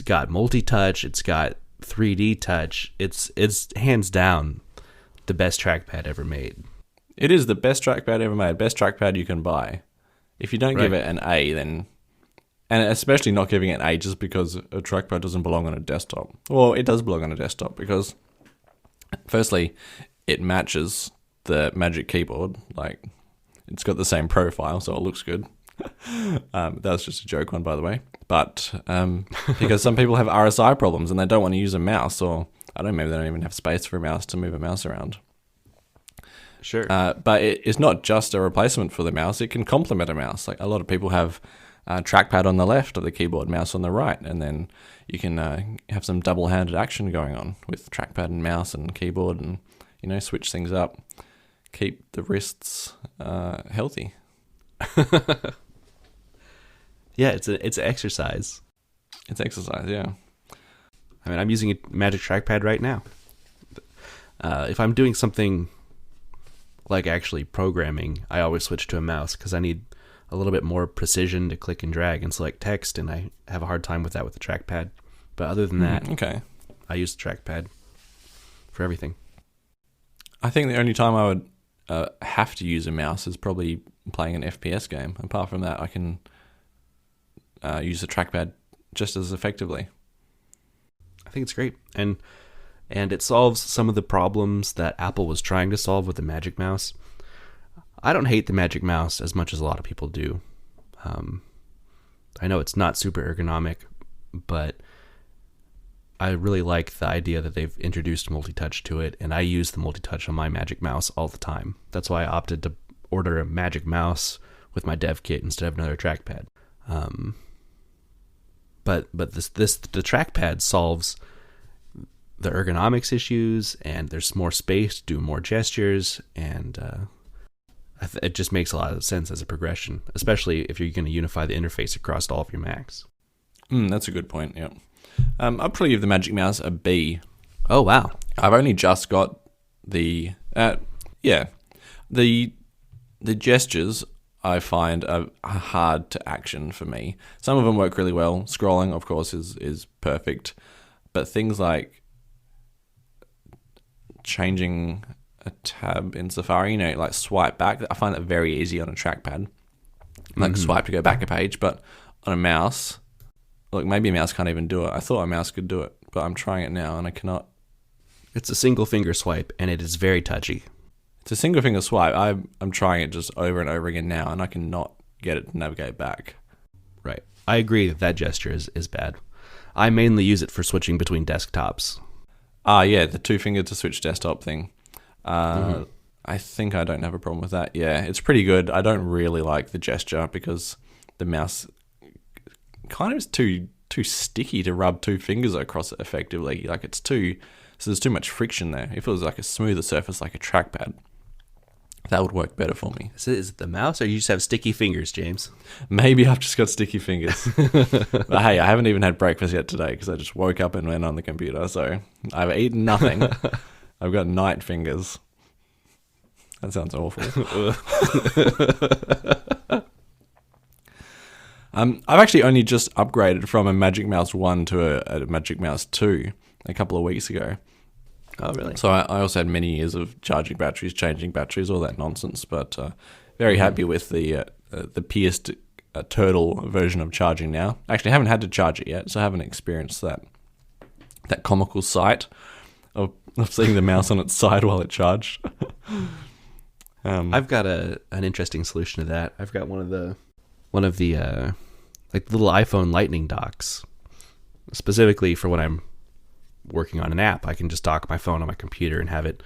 got multi-touch. It's got 3D touch. It's hands down the best trackpad ever made. It is the best trackpad ever made. Best trackpad you can buy. If you don't give it an A, then And especially not giving it A just because a trackpad doesn't belong on a desktop. Well, it does belong on a desktop because, firstly, it matches the Magic Keyboard. Like, it's got the same profile, so it looks good. That was just a joke one, by the way. But because some people have RSI problems and they don't want to use a mouse, or I don't know, maybe they don't even have space for a mouse to move a mouse around. Sure. But it's not just a replacement for the mouse. It can complement a mouse. Like, a lot of people have a trackpad on the left of the keyboard, mouse on the right, and then you can have some double-handed action going on with trackpad and mouse and keyboard, and switch things up. Keep the wrists healthy. Yeah, it's an exercise. It's exercise, yeah. I mean, I'm using a Magic Trackpad right now. If I'm doing something like actually programming, I always switch to a mouse because I need a little bit more precision to click and drag and select text, and I have a hard time with that with the trackpad. But other than that, okay, I use the trackpad for everything. I think the only time I would have to use a mouse is probably playing an FPS game. Apart from that, I can use the trackpad just as effectively. I think it's great, and it solves some of the problems that Apple was trying to solve with the Magic Mouse. I don't hate the Magic Mouse as much as a lot of people do. I know it's not super ergonomic, but I really like the idea that they've introduced multi-touch to it, and I use the multi-touch on my Magic Mouse all the time. That's why I opted to order a Magic Mouse with my dev kit instead of another trackpad. But the trackpad solves the ergonomics issues, and there's more space to do more gestures, and it just makes a lot of sense as a progression, especially if you're going to unify the interface across all of your Macs. That's a good point, yeah. I'd probably give the Magic Mouse a B. Oh, wow. I've only just got the gestures I find are hard to action for me. Some of them work really well. Scrolling, of course, is perfect. But things like changing a tab in Safari, like swipe back, I find that very easy on a trackpad. Like swipe to go back a page, but on a mouse, look, maybe a mouse can't even do it. I thought a mouse could do it, but I'm trying it now and I cannot. It's a single finger swipe, and it is very touchy. It's a single finger swipe. I'm trying it just over and over again now, and I cannot get it to navigate back. Right. I agree that gesture is bad. I mainly use it for switching between desktops. Yeah, the 2-finger to switch desktop thing. I think I don't have a problem with that. Yeah, it's pretty good. I don't really like the gesture because the mouse kind of is too sticky to rub 2 fingers across it effectively. Like, so there's too much friction there. If it was like a smoother surface like a trackpad, that would work better for me. Is it the mouse, or you just have sticky fingers, James? Maybe I've just got sticky fingers. But hey, I haven't even had breakfast yet today because I just woke up and went on the computer. So I've eaten nothing. I've got night fingers. That sounds awful. I've actually only just upgraded from a Magic Mouse 1 to a Magic Mouse 2 a couple of weeks ago. Oh, really? So I also had many years of charging batteries, changing batteries, all that nonsense. But very happy with the pierced turtle version of charging now. Actually, I haven't had to charge it yet, so I haven't experienced that comical sight of seeing the mouse on its side while it charged. I've got an interesting solution to that. I've got one of the like little iPhone Lightning docks, specifically for when I'm working on an app. I can just dock my phone on my computer and have it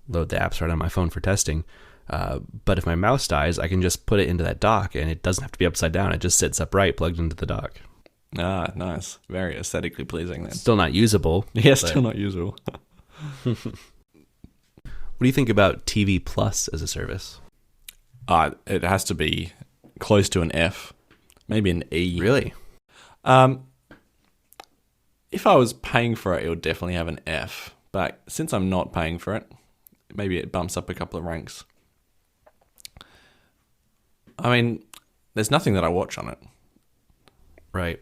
load the apps right on my phone for testing. But if my mouse dies, I can just put it into that dock, and it doesn't have to be upside down. It just sits upright, plugged into the dock. Ah, nice. Very aesthetically pleasing then. Still not usable. Yeah, still not usable. What do you think about TV Plus as a service? It has to be close to an F, maybe an E. Really? If I was paying for it, it would definitely have an F. But since I'm not paying for it, maybe it bumps up a couple of ranks. I mean, there's nothing that I watch on it. Right.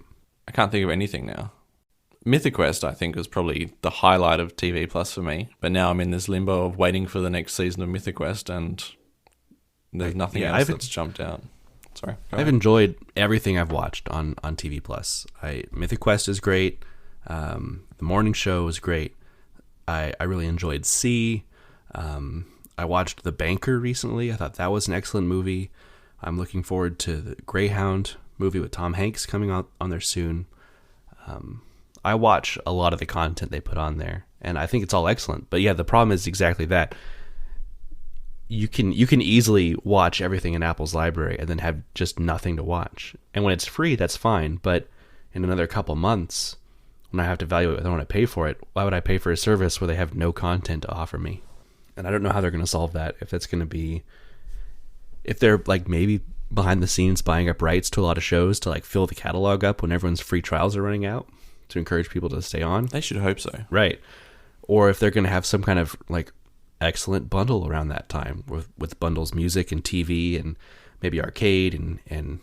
I can't think of anything now. Mythic Quest, I think, was probably the highlight of TV Plus for me. But now I'm in this limbo of waiting for the next season of Mythic Quest, and there's nothing else that's jumped out. Sorry. I've enjoyed everything I've watched on TV Plus. Mythic Quest is great. The morning show was great. I really enjoyed C. I watched The Banker recently. I thought that was an excellent movie. I'm looking forward to the Greyhound movie with Tom Hanks coming out on there soon. I watch a lot of the content they put on there, and I think it's all excellent. But yeah, the problem is exactly that. You can easily watch everything in Apple's library and then have just nothing to watch. And when it's free, that's fine. But in another couple months, when I have to evaluate whether I want to pay for it, why would I pay for a service where they have no content to offer me? And I don't know how they're going to solve that. If that's going to be, if they're like maybe behind the scenes buying up rights to a lot of shows to like fill the catalog up when everyone's free trials are running out to encourage people to stay on. They should hope so. Right. Or if they're going to have some kind of like excellent bundle around that time with bundles music and TV and maybe arcade and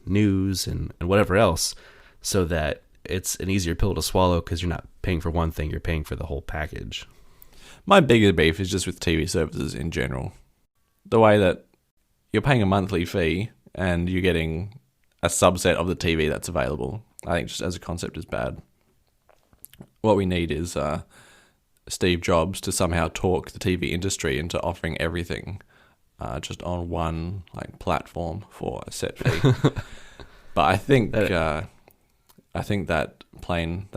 news and whatever else, so that it's an easier pill to swallow because you're not paying for one thing, you're paying for the whole package. My bigger beef is just with TV services in general. The way that you're paying a monthly fee and you're getting a subset of the TV that's available, I think just as a concept is bad. What we need is Steve Jobs to somehow talk the TV industry into offering everything just on one like platform for a set fee. But I think that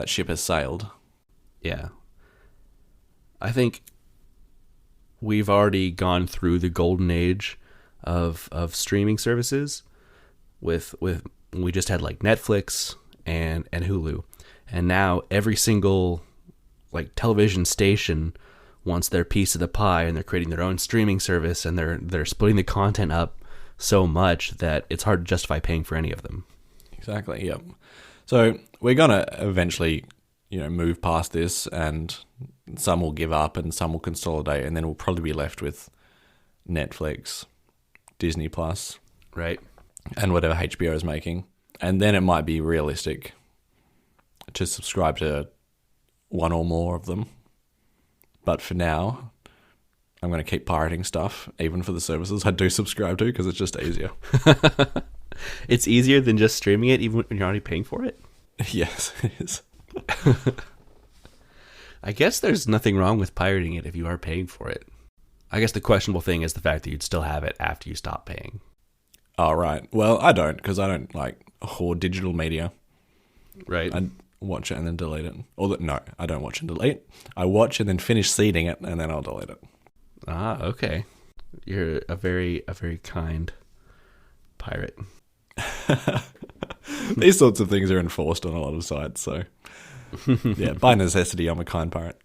ship has sailed. Yeah. I think we've already gone through the golden age of streaming services with we just had like Netflix and Hulu. And now every single like television station wants their piece of the pie, and they're creating their own streaming service, and they're splitting the content up so much that it's hard to justify paying for any of them. Exactly. Yep. So we're gonna eventually, move past this, and some will give up, and some will consolidate, and then we'll probably be left with Netflix, Disney Plus, right, and whatever HBO is making, and then it might be realistic to subscribe to one or more of them. But for now, I'm going to keep pirating stuff, even for the services I do subscribe to, because it's just easier. It's easier than just streaming it, even when you're already paying for it? Yes, it is. I guess there's nothing wrong with pirating it if you are paying for it. I guess the questionable thing is the fact that you'd still have it after you stop paying. Oh, right. Well, I don't, because I don't hoard digital media. Right. I watch it and then delete it. No, I don't watch and delete. I watch and then finish seeding it, and then I'll delete it. Ah, okay. You're a very kind pirate. These sorts of things are enforced on a lot of sites, so yeah, by necessity, I'm a kind pirate.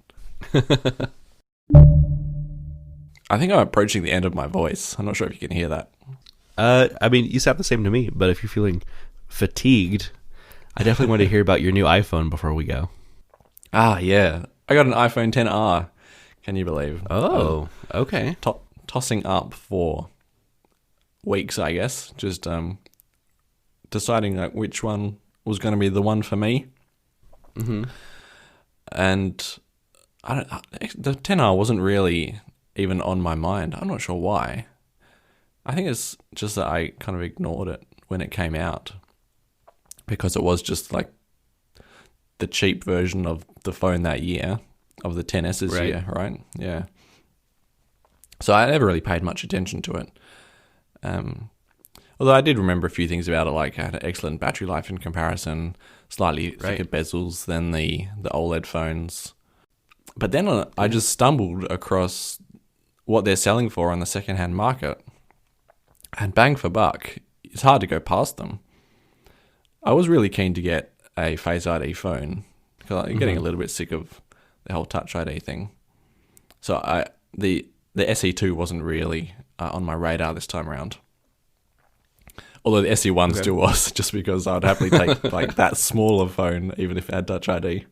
I think I'm approaching the end of my voice. I'm not sure if you can hear that. I mean, you sound the same to me, but if you're feeling fatigued, I definitely want to hear about your new iPhone before we go. Ah, yeah. I got an iPhone XR. Can you believe? Oh, okay. Tossing up for weeks, I guess. Just deciding which one was going to be the one for me. Mm-hmm. And the XR wasn't really even on my mind. I'm not sure why. I think it's just that I kind of ignored it when it came out, because it was just like the cheap version of the phone that year, of the XS's right. year, right? Yeah. So I never really paid much attention to it. Although I did remember a few things about it, like it had an excellent battery life in comparison, slightly thicker bezels than the OLED phones. But then I just stumbled across what they're selling for on the secondhand market. And bang for buck, it's hard to go past them. I was really keen to get a Face ID phone, because I'm getting a little bit sick of the whole Touch ID thing. So the SE2 wasn't really on my radar this time around. Although the SE1 still was, just because I'd happily take like that smaller phone, even if it had Touch ID.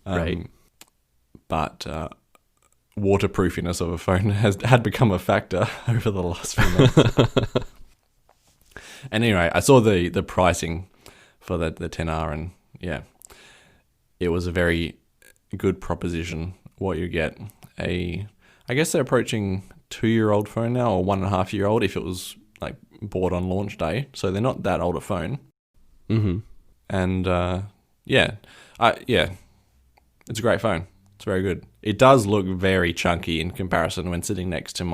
Right. But waterproofiness of a phone had become a factor over the last few months. And anyway, I saw the pricing for the XR, and yeah, it was a very good proposition. What you get, I guess they're approaching 2-year-old phone now, or 1.5-year-old if it was like bought on launch day, so they're not that old a phone. Mm-hmm. And yeah, it's a great phone. It's very good. It does look very chunky in comparison when sitting next to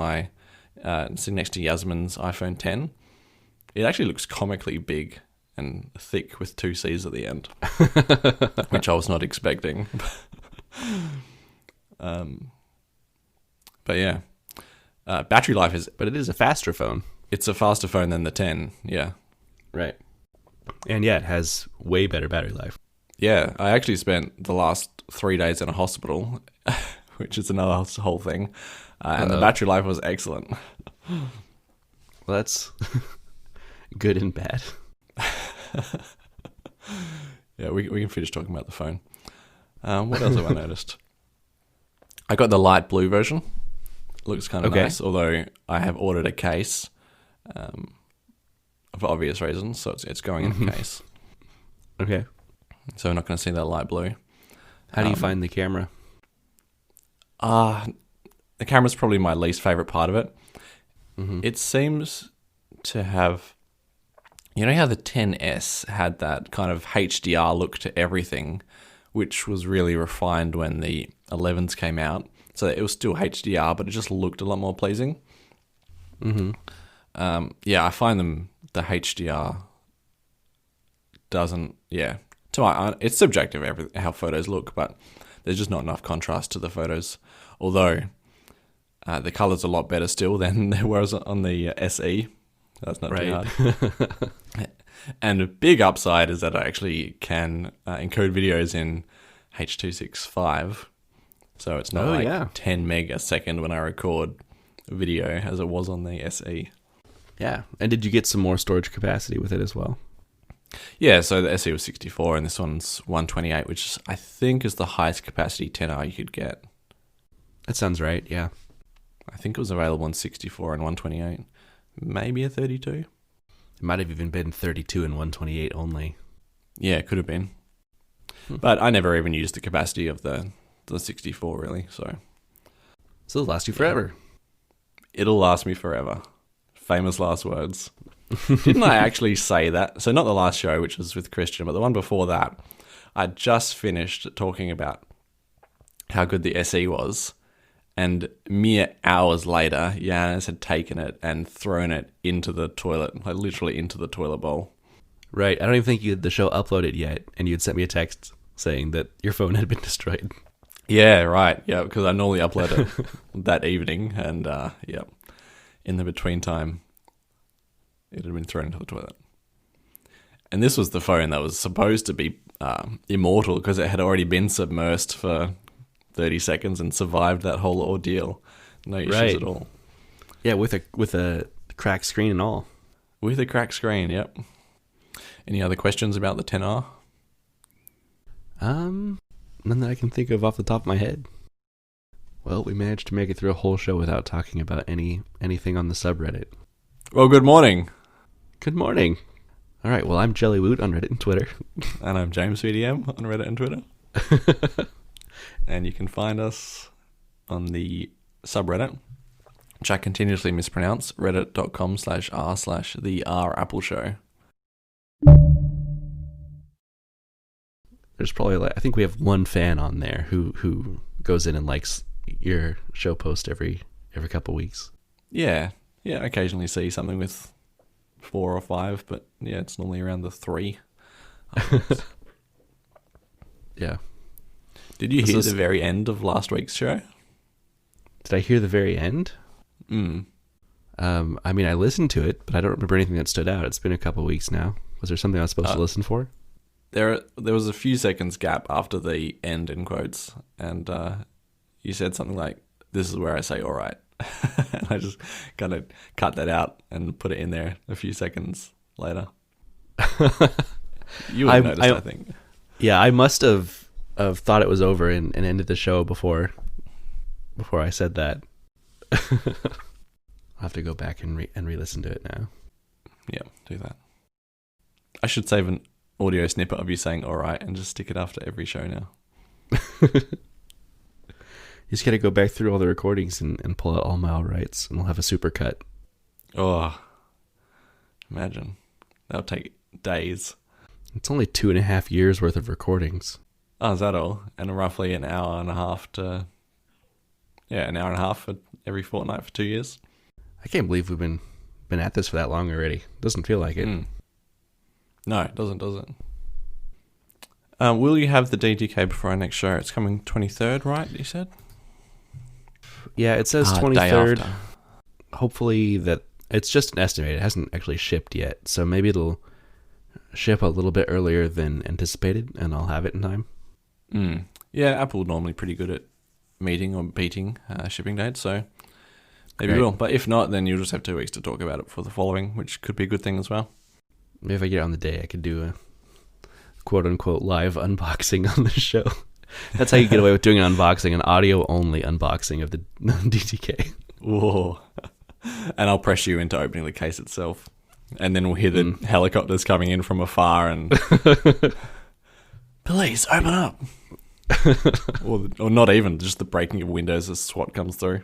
Yasmin's iPhone 10. It actually looks comically big and thick with 2 C's at the end, which I was not expecting. But yeah, battery life is... But it is a faster phone. It's a faster phone than the 10, yeah. Right. And yeah, it has way better battery life. Yeah, I actually spent the last 3 days in a hospital, which is another whole thing, and the battery life was excellent. Well, that's good and bad. Yeah, we can finish talking about the phone. What else have I noticed? I got the light blue version. Looks kind of nice, although I have ordered a case for obvious reasons, so it's going in a case. Okay. So we're not going to see that light blue. How do you find the camera? The camera's probably my least favorite part of it. Mm-hmm. It seems to have... You know how the 10S had that kind of HDR look to everything, which was really refined when the 11s came out. So it was still HDR, but it just looked a lot more pleasing. Mm-hmm. Yeah, I find the HDR doesn't... Yeah, it's subjective how photos look, but there's just not enough contrast to the photos. Although the color's a lot better still than there was on the SE. That's not too hard. And a big upside is that I actually can encode videos in H.265. So it's not 10 meg a second when I record video as it was on the SE. Yeah. And did you get some more storage capacity with it as well? Yeah, so the SE was 64 and this one's 128, which I think is the highest capacity 10R you could get. That sounds right, yeah. I think it was available in 64 and 128. Maybe a 32. It might have even been 32 and 128 only. Yeah, it could have been. But I never even used the capacity of the 64, really. So it'll last you forever. It'll last me forever. Famous last words. Didn't I actually say that? So not the last show, which was with Christian, but the one before that, I just finished talking about how good the SE was. And mere hours later, Yanis had taken it and thrown it into the toilet, like literally into the toilet bowl. Right. I don't even think you had the show uploaded yet, and you had sent me a text saying that your phone had been destroyed. Yeah, right. Yeah, because I normally upload it that evening, and in the between time, it had been thrown into the toilet. And this was the phone that was supposed to be immortal because it had already been submersed for 30 seconds and survived that whole ordeal. No issues at all. Yeah, with a cracked screen and all. With a cracked screen, yep. Any other questions about the 10R? None that I can think of off the top of my head. Well, we managed to make it through a whole show without talking about anything on the subreddit. Well, good morning. Good morning. All right, well, I'm Jellywoot on Reddit and Twitter. And I'm James VDM on Reddit and Twitter. And you can find us on the subreddit, which I continuously mispronounce, reddit.com/r/the R Apple Show. There's probably I think we have one fan on there who goes in and likes your show post every couple weeks. Yeah, occasionally see something with 4 or 5, but yeah, it's normally around the 3. Yeah. Did you hear the very end of last week's show? Did I hear the very end? I mean, I listened to it, but I don't remember anything that stood out. It's been a couple weeks now. Was there something I was supposed to listen for? There was a few seconds gap after the end, in quotes, and you said something like, "This is where I say all right." And I just kind of cut that out and put it in there a few seconds later. You would have noticed, I think. Yeah, I must have thought it was over and ended the show before I said that. I'll have to go back and re-listen to it now. Yeah, do that. I should save an audio snippet of you saying all right and just stick it after every show now. You just got to go back through all the recordings and pull out all my all rights, and we'll have a super cut. Oh, Imagine. That'll take days. It's only 2.5 years worth of recordings. Oh, is that all? And roughly an hour and a half for every fortnight for 2 years. I can't believe we've been at this for that long already. Doesn't feel like it. No, it doesn't, does it? Will you have the DTK before our next show? It's coming 23rd, right, you said? Yeah, it says 23rd. Hopefully that it's just an estimate. It hasn't actually shipped yet. So maybe it'll ship a little bit earlier than anticipated, and I'll have it in time. Yeah, Apple normally pretty good at meeting or beating shipping dates, so maybe we will. But if not, then you'll just have 2 weeks to talk about it for the following, which could be a good thing as well. Maybe if I get it on the day, I could do a quote-unquote live unboxing on the show. That's how you get away with doing an unboxing, an audio-only unboxing of the DTK. Whoa. And I'll press you into opening the case itself. And then we'll hear the helicopters coming in from afar and... Police, open up! or not even, just the breaking of windows as SWAT comes through.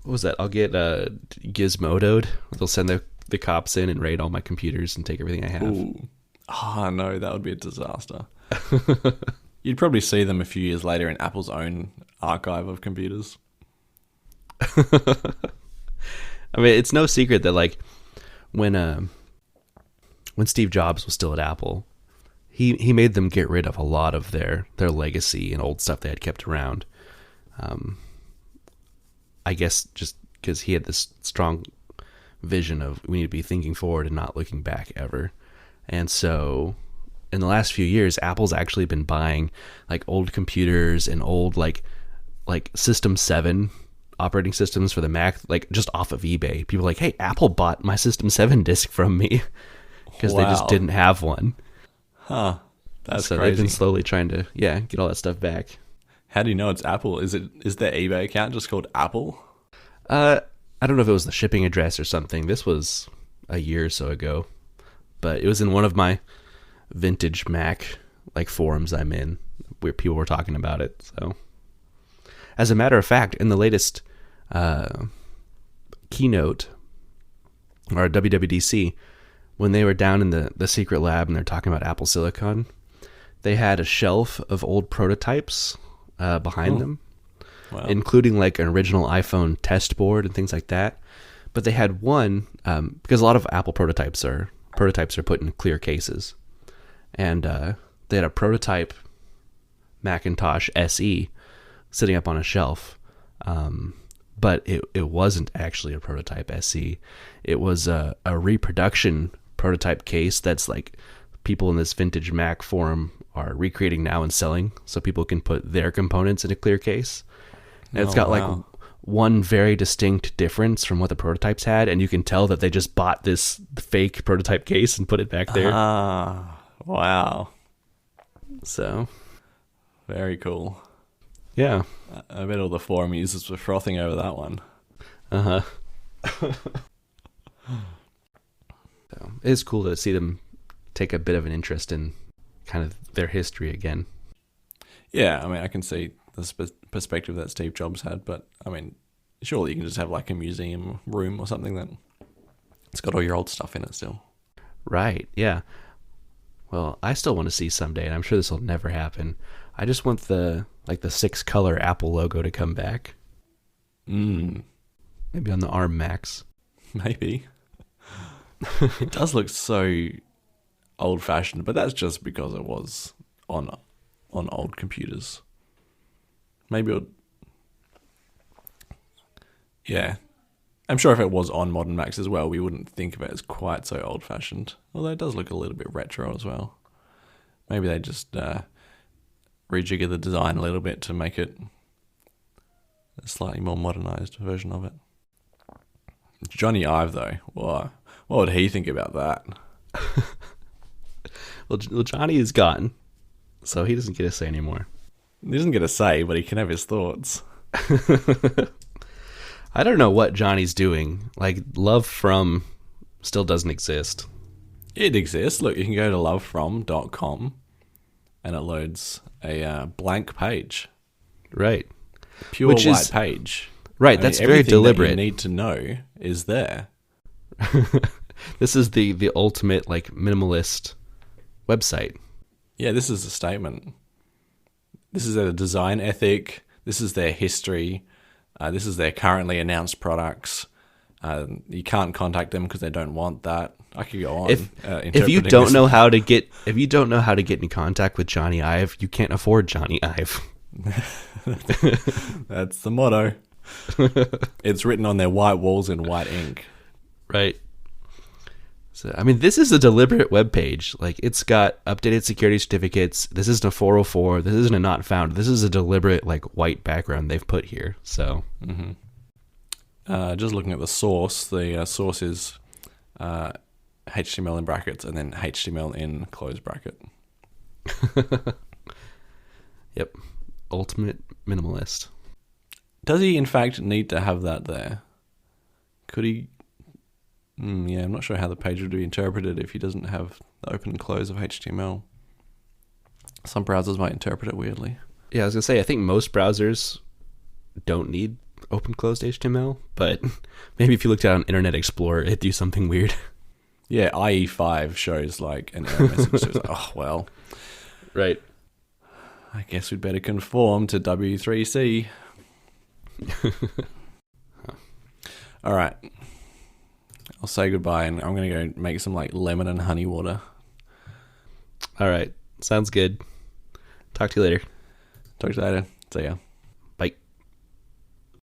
What was that? I'll get Gizmodoed. They'll send the cops in and raid all my computers and take everything I have. Ooh. Oh, no, that would be a disaster. You'd probably see them a few years later in Apple's own archive of computers. I mean, it's no secret that, like, when Steve Jobs was still at Apple, he made them get rid of a lot of their legacy and old stuff they had kept around. I guess just because he had this strong vision of we need to be thinking forward and not looking back ever. And so in the last few years, Apple's actually been buying like old computers and old like System 7 operating systems for the Mac, like just off of eBay. People are like, hey, Apple bought my System 7 disk from me because they just didn't have one. Huh. That's so crazy. They've been slowly trying to, get all that stuff back. How do you know it's Apple? Is their eBay account just called Apple? I don't know if it was the shipping address or something. This was a year or so ago, but it was in one of my vintage Mac like forums I'm in where people were talking about it. So, as a matter of fact, in the latest keynote or WWDC, when they were down in the secret lab and they're talking about Apple Silicon, they had a shelf of old prototypes behind them. Wow. Including like an original iPhone test board and things like that. But they had one, because a lot of Apple prototypes are put in clear cases. And they had a prototype Macintosh SE sitting up on a shelf. But it wasn't actually a prototype SE. It was a reproduction prototype case that's like people in this vintage Mac forum are recreating now and selling so people can put their components in a clear case. And it's got like one very distinct difference from what the prototypes had, and you can tell that they just bought this fake prototype case and put it back there. Ah, wow. So, very cool. Yeah. I bet all the forum users were frothing over that one. Uh-huh. So, it's cool to see them take a bit of an interest in kind of their history again. Yeah, I mean, I can see the perspective that Steve Jobs had, but I mean, surely you can just have like a museum room or something that it's got all your old stuff in it still. Right, yeah. Well, I still want to see someday, and I'm sure this will never happen. I just want the 6-color Apple logo to come back. Maybe on the ARM Macs. Maybe. It does look so old-fashioned, but that's just because it was on old computers. Maybe yeah. I'm sure if it was on modern Macs as well, we wouldn't think of it as quite so old-fashioned. Although it does look a little bit retro as well. Maybe they just rejigger the design a little bit to make it a slightly more modernized version of it. Johnny Ive, though, what would he think about that? Well, Johnny is gone, so he doesn't get a say anymore. He doesn't get a say, but he can have his thoughts. I don't know what Johnny's doing. Like, Love From still doesn't exist. It exists. Look, you can go to lovefrom.com and it loads a blank page. Right. Pure white page. Right, that's very deliberate. Everything that you need to know is there. This is the ultimate like minimalist website. Yeah, this is a statement. This is their design ethic. This is their history. This is their currently announced products. You can't contact them because they don't want that. I could go on. If you don't know how to get in contact with Johnny Ive, you can't afford Johnny Ive. That's the motto. It's written on their white walls in white ink. Right. So, I mean, this is a deliberate web page. Like, it's got updated security certificates. This isn't a 404. This isn't a not found. This is a deliberate, like, white background they've put here. So, just looking at the source is HTML in brackets and then HTML in close bracket. Yep. Ultimate minimalist. Does he, in fact, need to have that there? Could he... yeah, I'm not sure how the page would be interpreted if he doesn't have the open and close of HTML. Some browsers might interpret it weirdly. Yeah, I was going to say, I think most browsers don't need open closed HTML, but maybe if you looked at an Internet Explorer, it'd do something weird. Yeah, IE5 shows like an error message. So it's like, oh, well. Right. I guess we'd better conform to W3C. All right. I'll say goodbye and I'm going to go make some like lemon and honey water. All right. Sounds good. Talk to you later. Talk to you later. See ya.